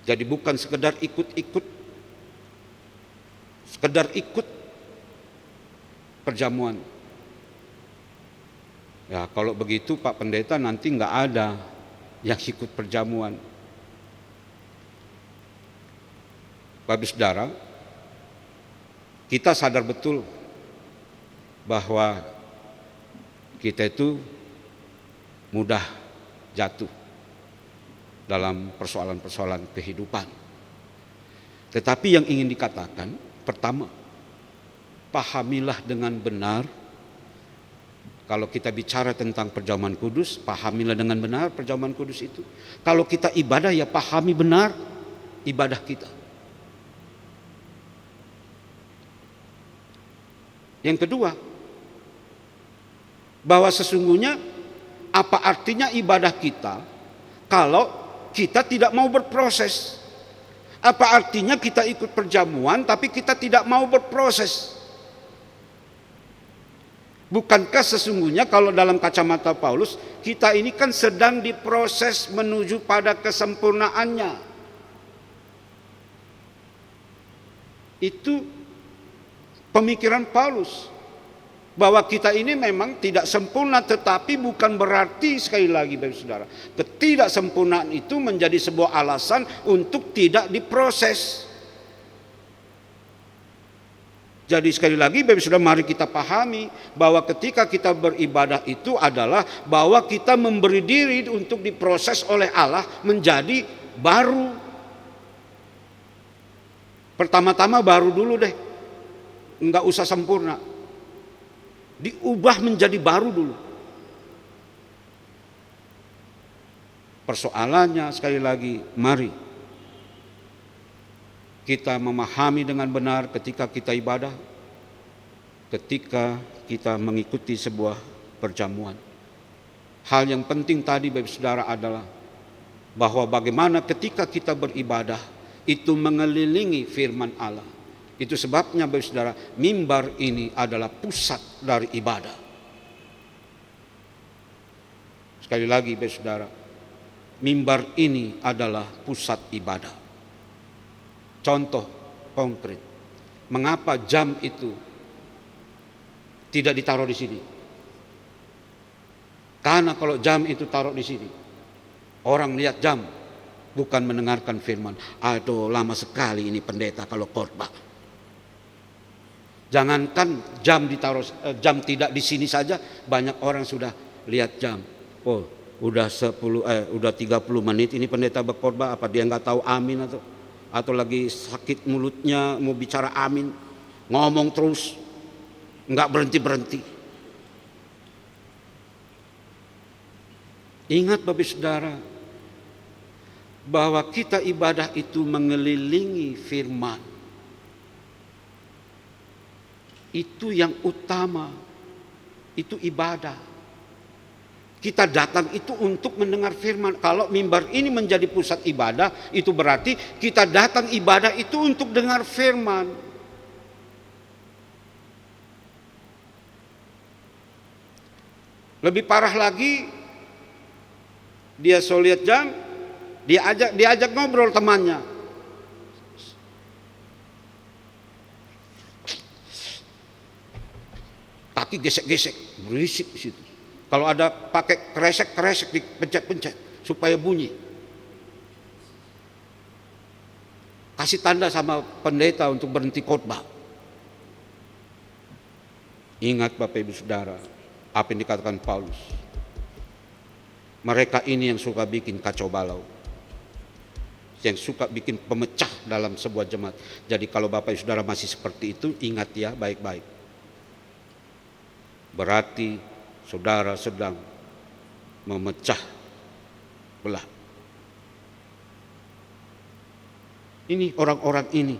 Jadi bukan sekedar ikut perjamuan. Ya kalau begitu Pak Pendeta nanti nggak ada yang ikut perjamuan. Bapak Saudara, kita sadar betul bahwa kita itu mudah jatuh dalam persoalan-persoalan kehidupan. Tetapi yang ingin dikatakan, pertama, pahamilah dengan benar. Kalau kita bicara tentang perjamuan kudus, pahamilah dengan benar perjamuan kudus itu. Kalau kita ibadah, ya pahami benar ibadah kita. Yang kedua, bahwa sesungguhnya apa artinya ibadah kita kalau kita tidak mau berproses? Apa artinya kita ikut perjamuan tapi kita tidak mau berproses? Bukankah sesungguhnya kalau dalam kacamata Paulus, kita ini kan sedang diproses menuju pada kesempurnaannya. Itu pemikiran Paulus. Bahwa kita ini memang tidak sempurna, tetapi bukan berarti, sekali lagi Bapak Saudara, ketidaksempurnaan itu menjadi sebuah alasan untuk tidak diproses. Jadi sekali lagi Bapak Saudara, mari kita pahami bahwa ketika kita beribadah itu adalah bahwa kita memberi diri untuk diproses oleh Allah menjadi baru. Pertama-tama baru dulu deh, enggak usah sempurna. Diubah menjadi baru dulu. Persoalannya sekali lagi, mari kita memahami dengan benar ketika kita ibadah, ketika kita mengikuti sebuah perjamuan. Hal yang penting tadi Bapak Saudara adalah bahwa bagaimana ketika kita beribadah itu mengelilingi firman Allah. Itu sebabnya Bapak Saudara, mimbar ini adalah pusat dari ibadah. Sekali lagi Bapak Saudara, mimbar ini adalah pusat ibadah. Contoh konkret, mengapa jam itu tidak ditaruh di sini? Karena kalau jam itu taruh di sini, orang lihat jam, bukan mendengarkan firman. Aduh, lama sekali ini pendeta kalau khotbah. Jangankan jam ditaruh, jam tidak di sini saja, banyak orang sudah lihat jam. Oh, udah 30 menit ini pendeta berkhotbah, apa dia nggak tahu amin atau lagi sakit mulutnya mau bicara amin, ngomong terus, nggak berhenti. Ingat Bapak Saudara, bahwa kita ibadah itu mengelilingi firman. Itu yang utama, itu ibadah. Kita datang itu untuk mendengar firman. Kalau mimbar ini menjadi pusat ibadah, itu berarti kita datang ibadah itu untuk dengar firman. Lebih parah lagi, dia lihat jam, Diajak ngobrol temannya. Kaki gesek-gesek, berisik di situ. Kalau ada pakai kresek dipencet-pencet supaya bunyi. Kasih tanda sama pendeta untuk berhenti khotbah. Ingat Bapak Ibu Saudara, apa yang dikatakan Paulus. Mereka ini yang suka bikin kacau balau, yang suka bikin pemecah dalam sebuah jemaat. Jadi kalau Bapak Ibu Saudara masih seperti itu, ingat ya baik-baik. Berarti saudara sedang memecah belah. Ini orang-orang ini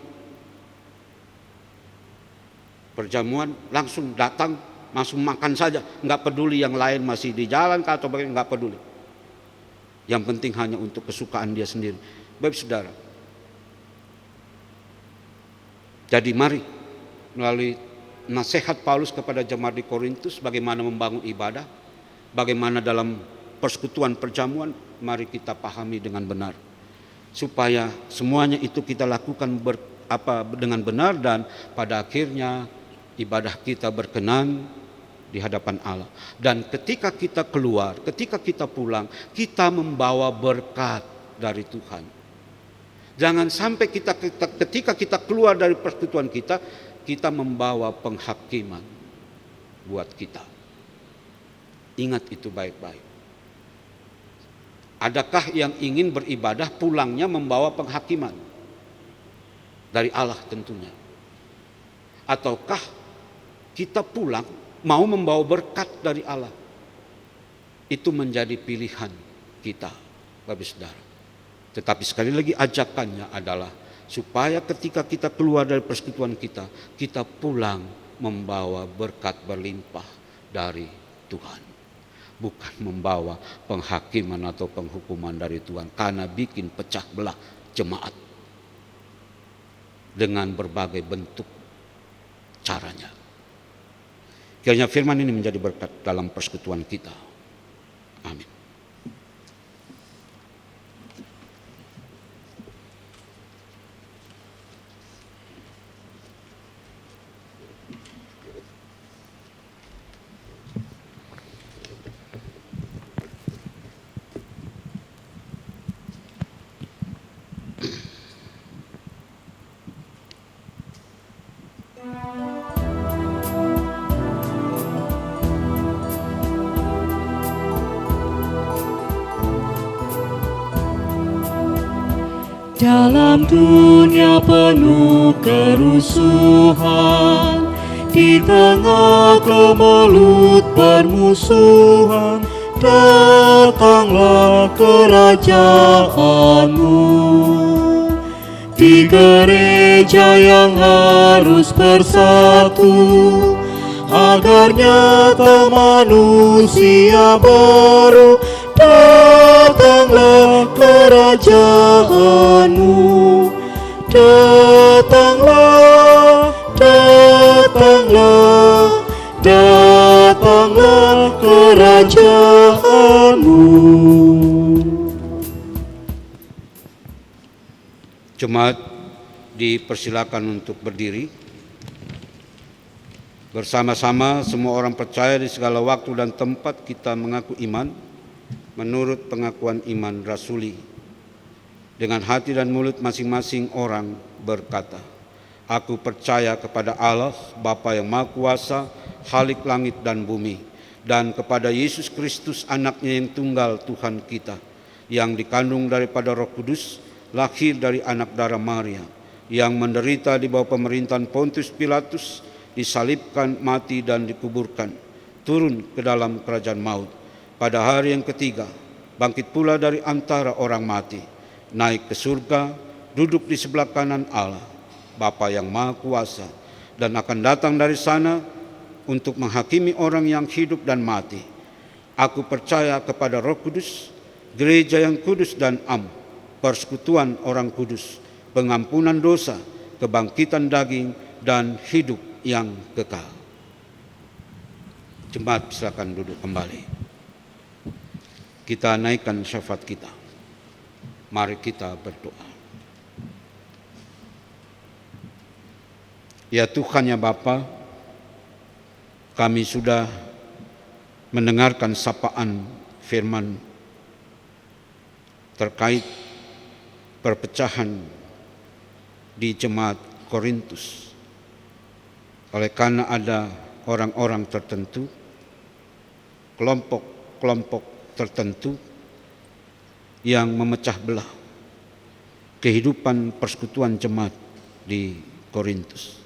perjamuan langsung datang, langsung makan saja, nggak peduli yang lain masih di jalan atau bagaimana, nggak peduli. Yang penting hanya untuk kesukaan dia sendiri. Bapak Saudara, jadi mari melalui nasihat Paulus kepada jemaat di Korintus bagaimana membangun ibadah, bagaimana dalam persekutuan perjamuan, mari kita pahami dengan benar supaya semuanya itu kita lakukan dengan benar dan pada akhirnya ibadah kita berkenan di hadapan Allah. Dan ketika kita keluar, ketika kita pulang, kita membawa berkat dari Tuhan. Jangan sampai ketika kita keluar dari persekutuan kita membawa penghakiman buat kita. Ingat itu baik-baik. Adakah yang ingin beribadah pulangnya membawa penghakiman dari Allah tentunya? Ataukah kita pulang mau membawa berkat dari Allah? Itu menjadi pilihan kita, Bapak Saudara. Tetapi sekali lagi ajakannya adalah supaya ketika kita keluar dari persekutuan kita pulang membawa berkat berlimpah dari Tuhan. Bukan membawa penghakiman atau penghukuman dari Tuhan karena bikin pecah belah jemaat dengan berbagai bentuk caranya. Kiranya firman ini menjadi berkat dalam persekutuan kita. Amin. Dalam dunia penuh kerusuhan, di tengah kemelut permusuhan, datanglah kerajaanmu. Di gereja yang harus bersatu, agar nyata manusia baru. Datanglah kerajaanmu, datanglah, datanglah, datanglah kerajaanmu. Jemaat dipersilakan untuk berdiri. Bersama-sama semua orang percaya di segala waktu dan tempat kita mengaku iman menurut pengakuan iman rasuli. Dengan hati dan mulut masing-masing orang berkata, aku percaya kepada Allah, Bapa yang Maha Kuasa, Khalik langit dan bumi, dan kepada Yesus Kristus anaknya yang tunggal Tuhan kita, yang dikandung daripada Roh Kudus, lahir dari anak darah Maria, yang menderita di bawah pemerintahan Pontius Pilatus, disalibkan, mati dan dikuburkan, turun ke dalam kerajaan maut. Pada hari yang ketiga, bangkit pula dari antara orang mati, naik ke surga, duduk di sebelah kanan Allah, Bapa yang Maha Kuasa, dan akan datang dari sana untuk menghakimi orang yang hidup dan mati. Aku percaya kepada Roh Kudus, gereja yang kudus dan am, persekutuan orang kudus, pengampunan dosa, kebangkitan daging, dan hidup yang kekal. Jemaat silakan duduk kembali. Kita naikkan syafaat kita. Mari kita berdoa. Ya Tuhan, ya Bapa, kami sudah mendengarkan sapaan firman terkait perpecahan di jemaat Korintus. Oleh karena ada orang-orang tertentu, kelompok-kelompok tertentu yang memecah belah kehidupan persekutuan jemaat di Korintus.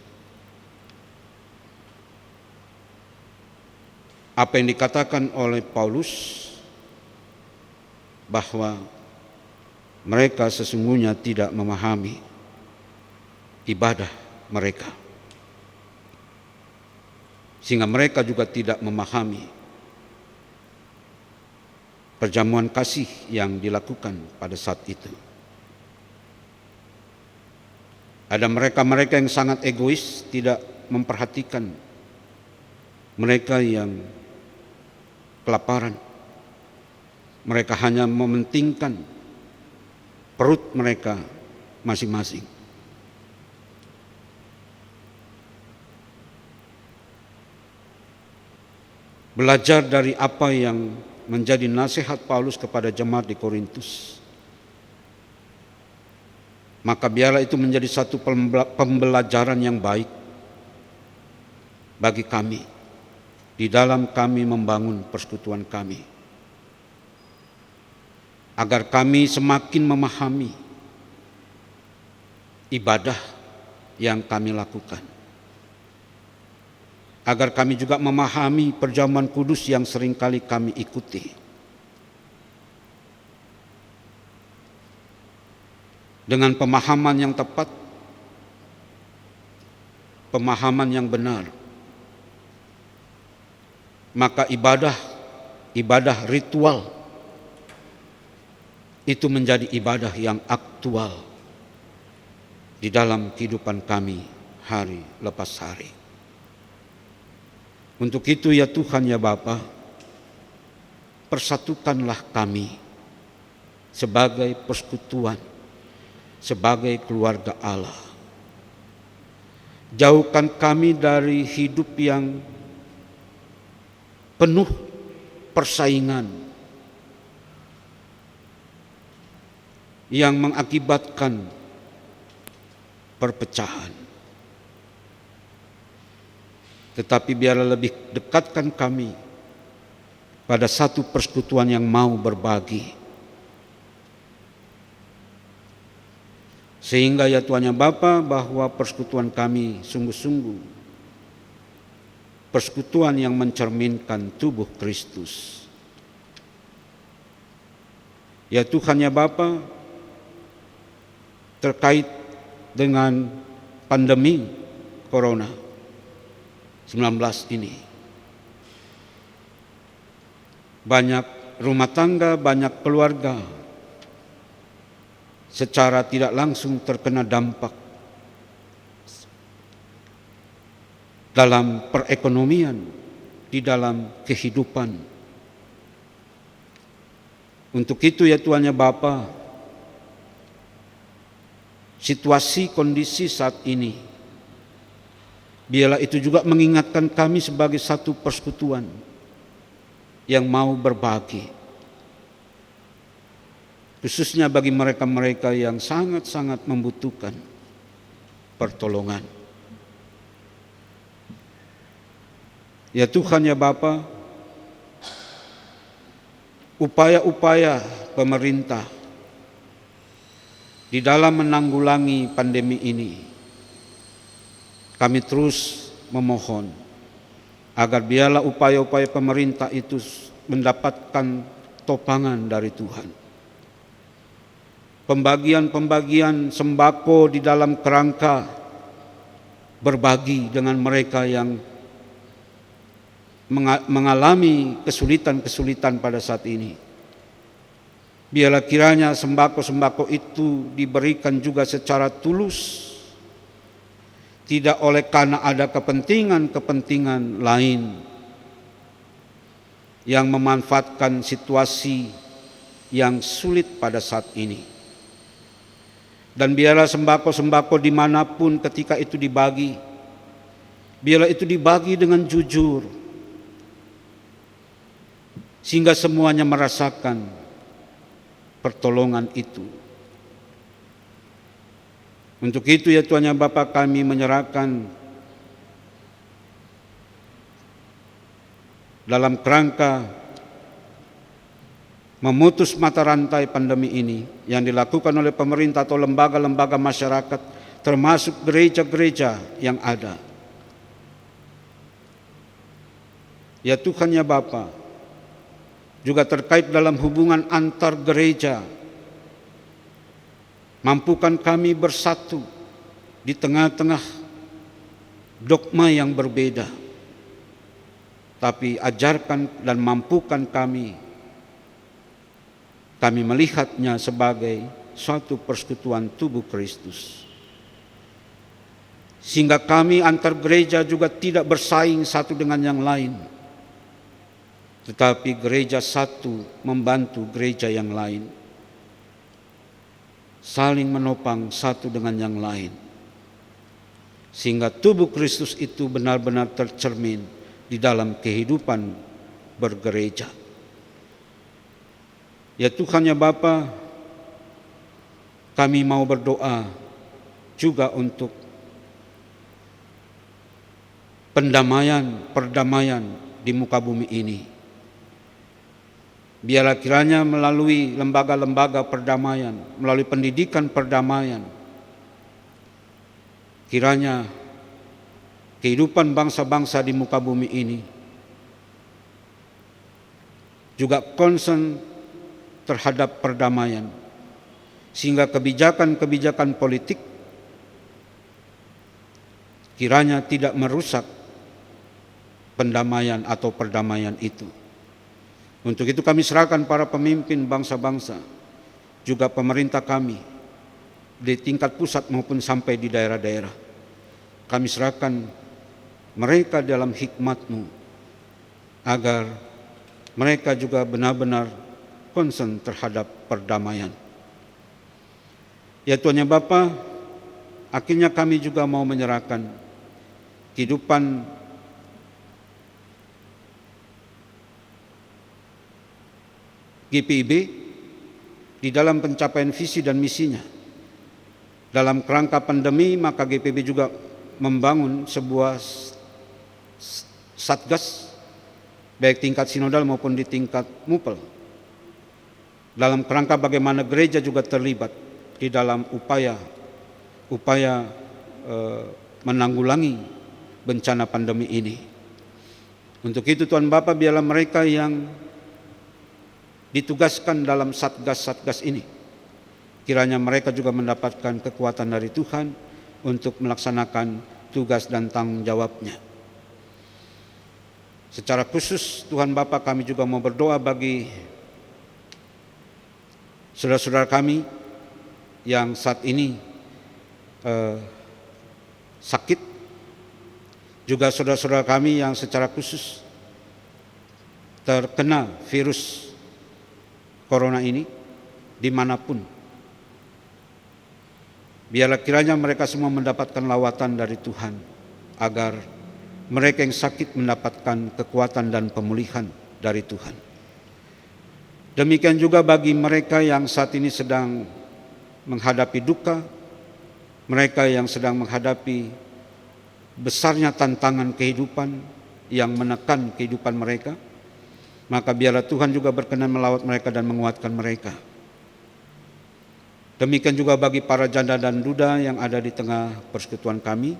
Apa yang dikatakan oleh Paulus bahwa mereka sesungguhnya tidak memahami ibadah mereka, sehingga mereka juga tidak memahami perjamuan kasih yang dilakukan pada saat itu. Ada mereka-mereka yang sangat egois, tidak memperhatikan mereka yang kelaparan. Mereka hanya mementingkan perut mereka masing-masing. Belajar dari apa yang menjadi nasihat Paulus kepada jemaat di Korintus, maka biarlah itu menjadi satu pembelajaran yang baik bagi kami di dalam kami membangun persekutuan kami, agar kami semakin memahami ibadah yang kami lakukan, agar kami juga memahami perjamuan kudus yang seringkali kami ikuti. Dengan pemahaman yang tepat, pemahaman yang benar, maka ibadah ritual itu menjadi ibadah yang aktual di dalam kehidupan kami hari lepas hari. Untuk itu ya Tuhan, ya Bapa, persatukanlah kami sebagai persekutuan, sebagai keluarga Allah. Jauhkan kami dari hidup yang penuh persaingan yang mengakibatkan perpecahan. Tetapi biarlah lebih dekatkan kami pada satu persekutuan yang mau berbagi, sehingga ya Tuhan, ya Bapa, bahwa persekutuan kami sungguh-sungguh persekutuan yang mencerminkan tubuh Kristus. Ya Tuhan, ya Bapa, terkait dengan pandemi Corona-19 ini, banyak rumah tangga, banyak keluarga secara tidak langsung terkena dampak dalam perekonomian, di dalam kehidupan. Untuk itu ya Tuhan, ya Bapa, situasi kondisi saat ini, biarlah itu juga mengingatkan kami sebagai satu persekutuan yang mau berbagi, khususnya bagi mereka-mereka yang sangat-sangat membutuhkan pertolongan. Ya Tuhan, ya Bapa, upaya-upaya pemerintah di dalam menanggulangi pandemi ini, kami terus memohon agar biarlah upaya-upaya pemerintah itu mendapatkan topangan dari Tuhan. Pembagian-pembagian sembako di dalam kerangka berbagi dengan mereka yang mengalami kesulitan-kesulitan pada saat ini. Biarlah kiranya sembako-sembako itu diberikan juga secara tulus, tidak oleh karena ada kepentingan-kepentingan lain yang memanfaatkan situasi yang sulit pada saat ini. Dan biarlah sembako-sembako dimanapun ketika itu dibagi, biarlah itu dibagi dengan jujur, sehingga semuanya merasakan pertolongan itu. Untuk itu ya Tuhan ya Bapa, kami menyerahkan dalam kerangka memutus mata rantai pandemi ini yang dilakukan oleh pemerintah atau lembaga-lembaga masyarakat, termasuk gereja-gereja yang ada. Ya Tuhan ya Bapa, juga terkait dalam hubungan antar gereja, mampukan kami bersatu di tengah-tengah dogma yang berbeda, tapi ajarkan dan mampukan kami melihatnya sebagai suatu persekutuan tubuh Kristus. Sehingga kami antar gereja juga tidak bersaing satu dengan yang lain, tetapi gereja satu membantu gereja yang lain, saling menopang satu dengan yang lain, sehingga tubuh Kristus itu benar-benar tercermin di dalam kehidupan bergereja. Ya Tuhan ya Bapa, kami mau berdoa juga untuk perdamaian di muka bumi ini. Biarlah kiranya melalui lembaga-lembaga perdamaian, melalui pendidikan perdamaian, kiranya kehidupan bangsa-bangsa di muka bumi ini juga concern terhadap perdamaian, sehingga kebijakan-kebijakan politik kiranya tidak merusak pendamaian atau perdamaian itu. Untuk itu kami serahkan para pemimpin bangsa-bangsa, juga pemerintah kami di tingkat pusat maupun sampai di daerah-daerah. Kami serahkan mereka dalam hikmat-Mu, agar mereka juga benar-benar concern terhadap perdamaian. Ya Tuhan ya Bapa, akhirnya kami juga mau menyerahkan kehidupan GPIB di dalam pencapaian visi dan misinya. Dalam kerangka pandemi, maka GPIB juga membangun sebuah satgas, baik tingkat sinodal maupun di tingkat mupel, dalam kerangka bagaimana gereja juga terlibat di dalam upaya menanggulangi bencana pandemi ini. Untuk itu Tuhan Bapa, biarlah mereka yang ditugaskan dalam satgas-satgas ini, kiranya mereka juga mendapatkan kekuatan dari Tuhan untuk melaksanakan tugas dan tanggung jawabnya. Secara khusus Tuhan Bapa, kami juga mau berdoa bagi saudara-saudara kami yang saat ini sakit, juga saudara-saudara kami yang secara khusus terkena virus corona ini dimanapun. Biarlah kiranya mereka semua mendapatkan lawatan dari Tuhan, agar mereka yang sakit mendapatkan kekuatan dan pemulihan dari Tuhan. Demikian juga bagi mereka yang saat ini sedang menghadapi duka, mereka yang sedang menghadapi besarnya tantangan kehidupan yang menekan kehidupan mereka, maka biarlah Tuhan juga berkenan melawat mereka dan menguatkan mereka. Demikian juga bagi para janda dan duda yang ada di tengah persekutuan kami,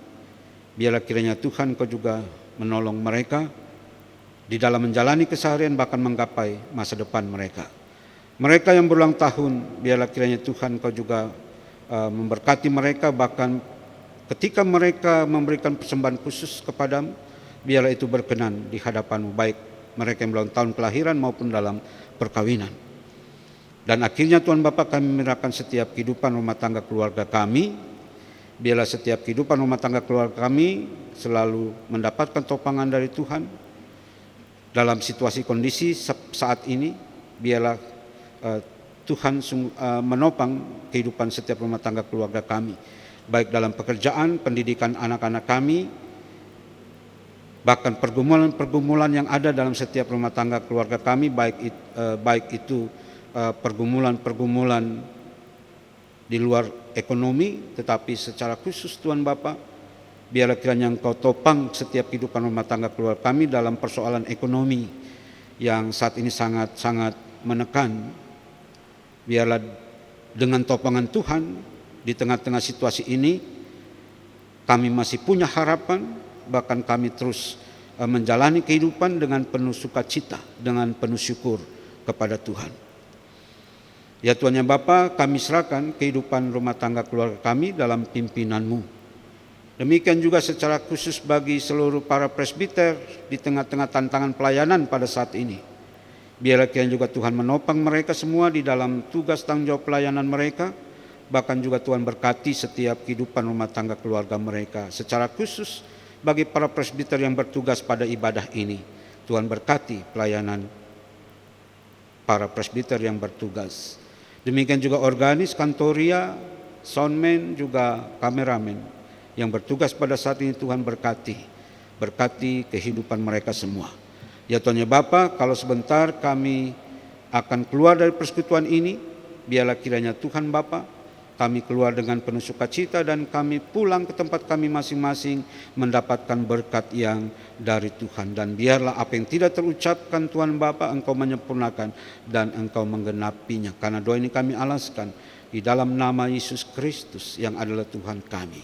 biarlah kiranya Tuhan Kau juga menolong mereka di dalam menjalani keseharian, bahkan menggapai masa depan mereka. Mereka yang berulang tahun, biarlah kiranya Tuhan Kau juga memberkati mereka, bahkan ketika mereka memberikan persembahan khusus kepadamu, biarlah itu berkenan di hadapan-Mu, baik mereka yang berulang tahun kelahiran maupun dalam perkawinan. Dan akhirnya Tuhan Bapa, kami menyerahkan setiap kehidupan rumah tangga keluarga kami. Biarlah setiap kehidupan rumah tangga keluarga kami selalu mendapatkan topangan dari Tuhan dalam situasi kondisi saat ini. Biarlah Tuhan menopang kehidupan setiap rumah tangga keluarga kami, baik dalam pekerjaan, pendidikan anak-anak kami, bahkan pergumulan-pergumulan yang ada dalam setiap rumah tangga keluarga kami, baik itu pergumulan-pergumulan di luar ekonomi, tetapi secara khusus Tuhan Bapa, biarlah kiranya Engkau topang setiap kehidupan rumah tangga keluarga kami dalam persoalan ekonomi yang saat ini sangat-sangat menekan. Biarlah dengan topangan Tuhan di tengah-tengah situasi ini kami masih punya harapan, bahkan kami terus menjalani kehidupan dengan penuh sukacita, dengan penuh syukur kepada Tuhan. Ya Tuhan yang Bapa, kami serahkan kehidupan rumah tangga keluarga kami dalam pimpinan-Mu. Demikian juga secara khusus bagi seluruh para presbiter di tengah-tengah tantangan pelayanan pada saat ini. Biarlah kiranya juga Tuhan menopang mereka semua di dalam tugas tanggung jawab pelayanan mereka. Bahkan juga Tuhan berkati setiap kehidupan rumah tangga keluarga mereka. Secara khusus bagi para presbiter yang bertugas pada ibadah ini, Tuhan berkati pelayanan para presbiter yang bertugas. Demikian juga organis, kantoria, soundman, juga kameramen yang bertugas pada saat ini, Tuhan berkati kehidupan mereka semua. Ya Tuhan ya Bapa, kalau sebentar kami akan keluar dari persekutuan ini, biarlah kiranya Tuhan Bapa, kami keluar dengan penuh sukacita dan kami pulang ke tempat kami masing-masing mendapatkan berkat yang dari Tuhan. Dan biarlah apa yang tidak terucapkan Tuhan Bapa, Engkau menyempurnakan dan Engkau menggenapinya. Karena doa ini kami alaskan di dalam nama Yesus Kristus yang adalah Tuhan kami.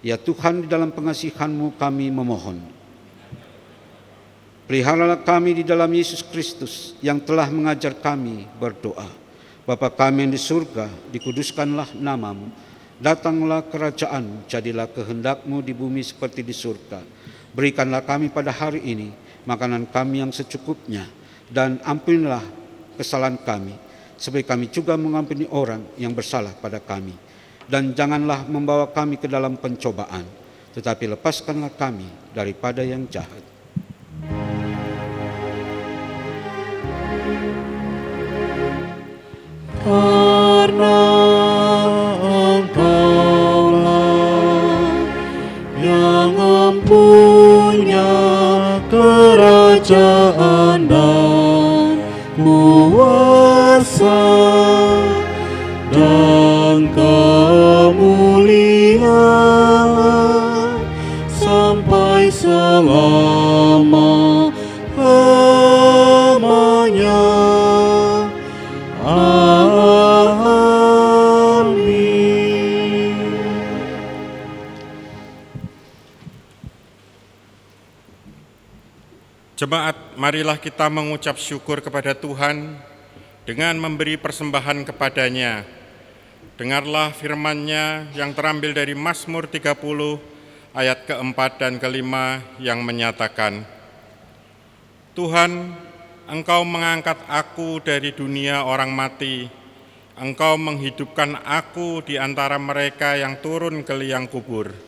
Ya Tuhan, di dalam pengasihan-Mu kami memohon, peliharalah kami di dalam Yesus Kristus yang telah mengajar kami berdoa. Bapa kami yang di surga, dikuduskanlah nama-Mu, datanglah kerajaan, jadilah kehendak-Mu di bumi seperti di surga. Berikanlah kami pada hari ini makanan kami yang secukupnya, dan ampunilah kesalahan kami, seperti kami juga mengampuni orang yang bersalah pada kami. Dan janganlah membawa kami ke dalam pencobaan, tetapi lepaskanlah kami daripada yang jahat. Karena Engkaulah yang mempunyai kerajaan dan kuasa dan kemuliaan sampai selama-lamanya. Jemaat, marilah kita mengucap syukur kepada Tuhan dengan memberi persembahan kepadanya. Dengarlah firman-Nya yang terambil dari Mazmur 30 ayat keempat dan kelima yang menyatakan, Tuhan, Engkau mengangkat aku dari dunia orang mati, Engkau menghidupkan aku di antara mereka yang turun ke liang kubur.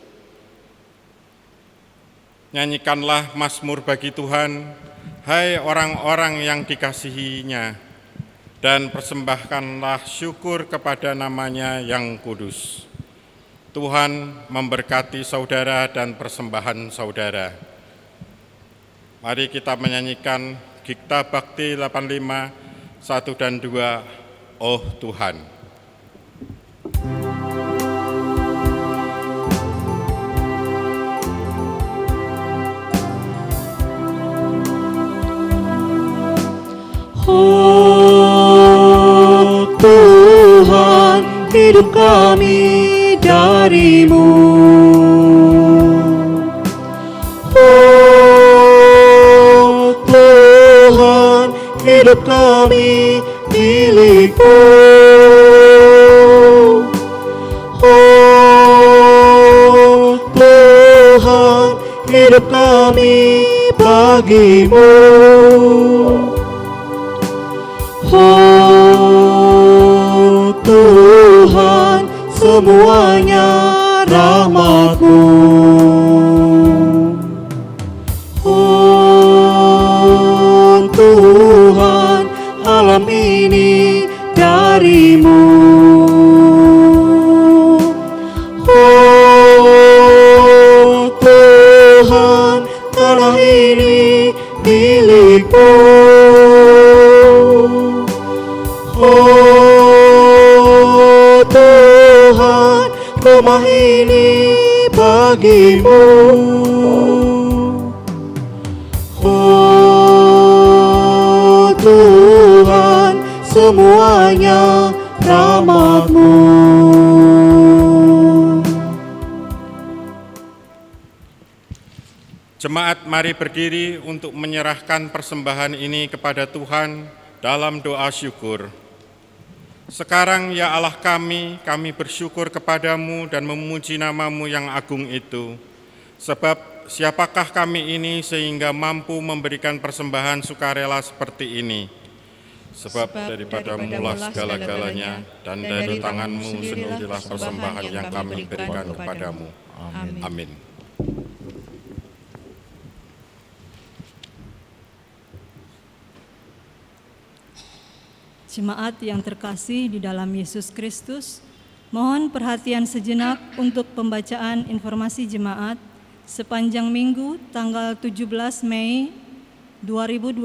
Nyanyikanlah mazmur bagi Tuhan, hai orang-orang yang dikasihi-Nya, dan persembahkanlah syukur kepada nama-Nya yang kudus. Tuhan memberkati saudara dan persembahan saudara. Mari kita menyanyikan Gikta Bakti 85, 1 dan 2, Oh Tuhan. Oh Tuhan, hidup kami dari-Mu. Oh Tuhan, hidup kami milik-Mu. Oh Tuhan, hidup kami bagi-Mu. Oh Tuhan, semuanya rahmat-Mu. Oh Tuhan, alam ini dari bagimu. Oh Tuhan, semuanya rahmat-Mu. Jemaat, mari berdiri untuk menyerahkan persembahan ini kepada Tuhan dalam doa syukur. Sekarang ya Allah kami bersyukur kepadamu dan memuji nama-Mu yang agung itu. Sebab siapakah kami ini sehingga mampu memberikan persembahan sukarela seperti ini? Sebab daripada-Mu lah segala-galanya, dan dari tangan-Mu sendirilah persembahan yang kami berikan kepadamu. Amin. Jemaat yang terkasih di dalam Yesus Kristus, mohon perhatian sejenak untuk pembacaan informasi jemaat sepanjang minggu tanggal 17 Mei 2020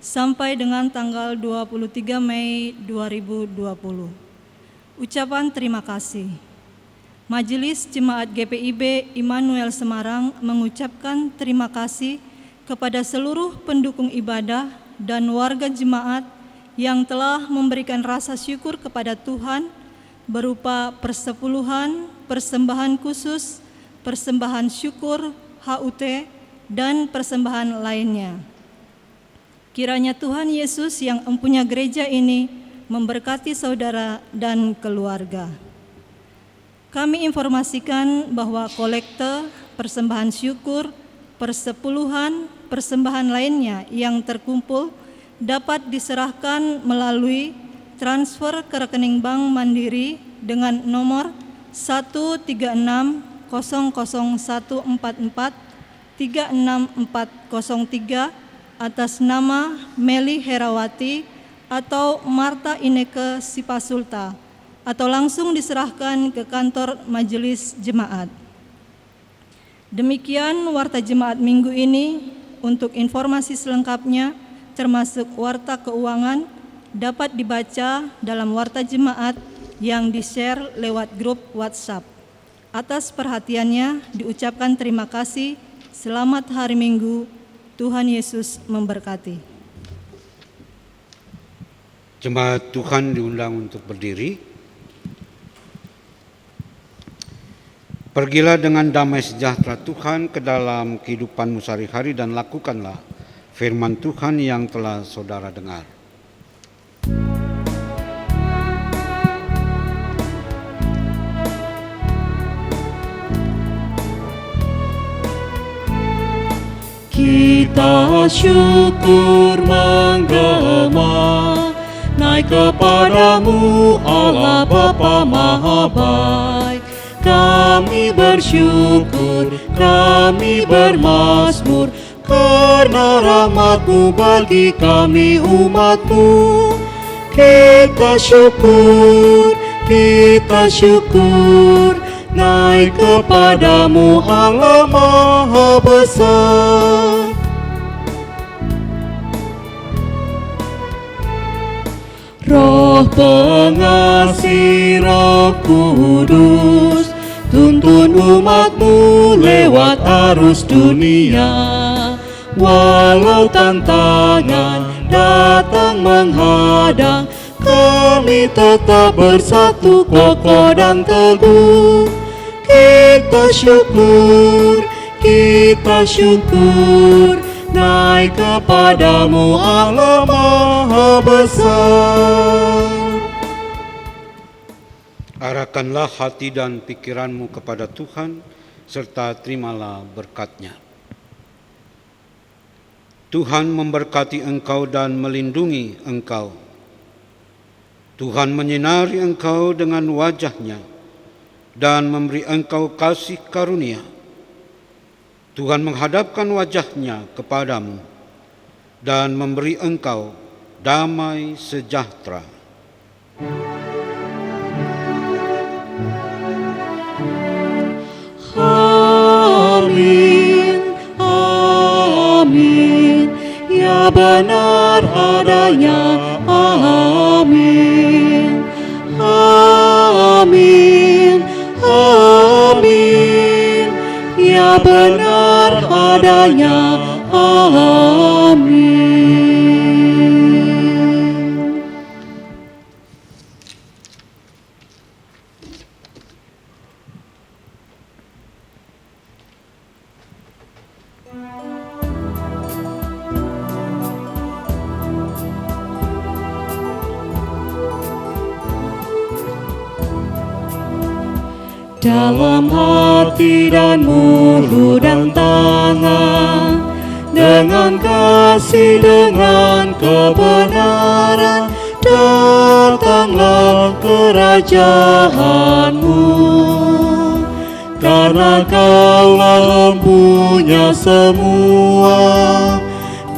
sampai dengan tanggal 23 Mei 2020. Ucapan terima kasih. Majelis Jemaat GPIB Immanuel Semarang mengucapkan terima kasih kepada seluruh pendukung ibadah dan warga jemaat yang telah memberikan rasa syukur kepada Tuhan berupa persepuluhan, persembahan khusus, persembahan syukur, HUT, dan persembahan lainnya. Kiranya Tuhan Yesus yang empunya gereja ini memberkati saudara dan keluarga. Kami informasikan bahwa kolekte, persembahan syukur, persepuluhan, persembahan lainnya yang terkumpul dapat diserahkan melalui transfer ke rekening Bank Mandiri dengan nomor 1360144364403 atas nama Meli Herawati atau Marta Ineke Sipasulta, atau langsung diserahkan ke kantor Majelis Jemaat. Demikian warta jemaat minggu ini. Untuk informasi selengkapnya termasuk warta keuangan dapat dibaca dalam warta jemaat yang di-share lewat grup WhatsApp. Atas perhatiannya diucapkan terima kasih. Selamat hari Minggu. Tuhan Yesus memberkati. Jemaat Tuhan diundang untuk berdiri. Pergilah dengan damai sejahtera Tuhan ke dalam kehidupanmu sehari-hari dan lakukanlah firman Tuhan yang telah saudara dengar. Kita syukur menggema naik kepadamu Allah Bapa Maha Baik. Kami bersyukur, kami bermazmur karena rahmat-Mu bagi kami umat-Mu. Kita syukur, naik kepadamu Allah Maha Besar. Roh pengasih, Roh Kudus, tuntun umat-Mu lewat arus dunia. Walau tantangan datang menghadang, kami tetap bersatu, kokoh dan teguh. Kita syukur, naik kepadamu Allah Maha Besar. Arahkanlah hati dan pikiranmu kepada Tuhan, serta terimalah berkat-Nya. Tuhan memberkati engkau dan melindungi engkau. Tuhan menyinari engkau dengan wajah-Nya dan memberi engkau kasih karunia. Tuhan menghadapkan wajah-Nya kepadamu dan memberi engkau damai sejahtera. Amin, amin, ya benar adanya. Amin, amin, amin, ya benar adanya. Amin. Dalam hati dan mulut dan tangan, dengan kasih, dengan kebenaran, datanglah kerajaanmu. Karena Kaulah empunya semua,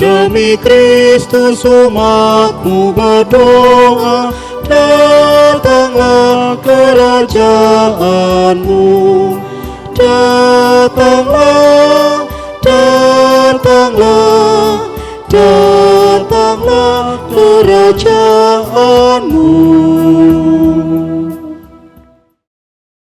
demi Kristus umat-Mu berdoa. Datanglah kerajaanmu, datanglah, datanglah, datanglah kerajaanmu.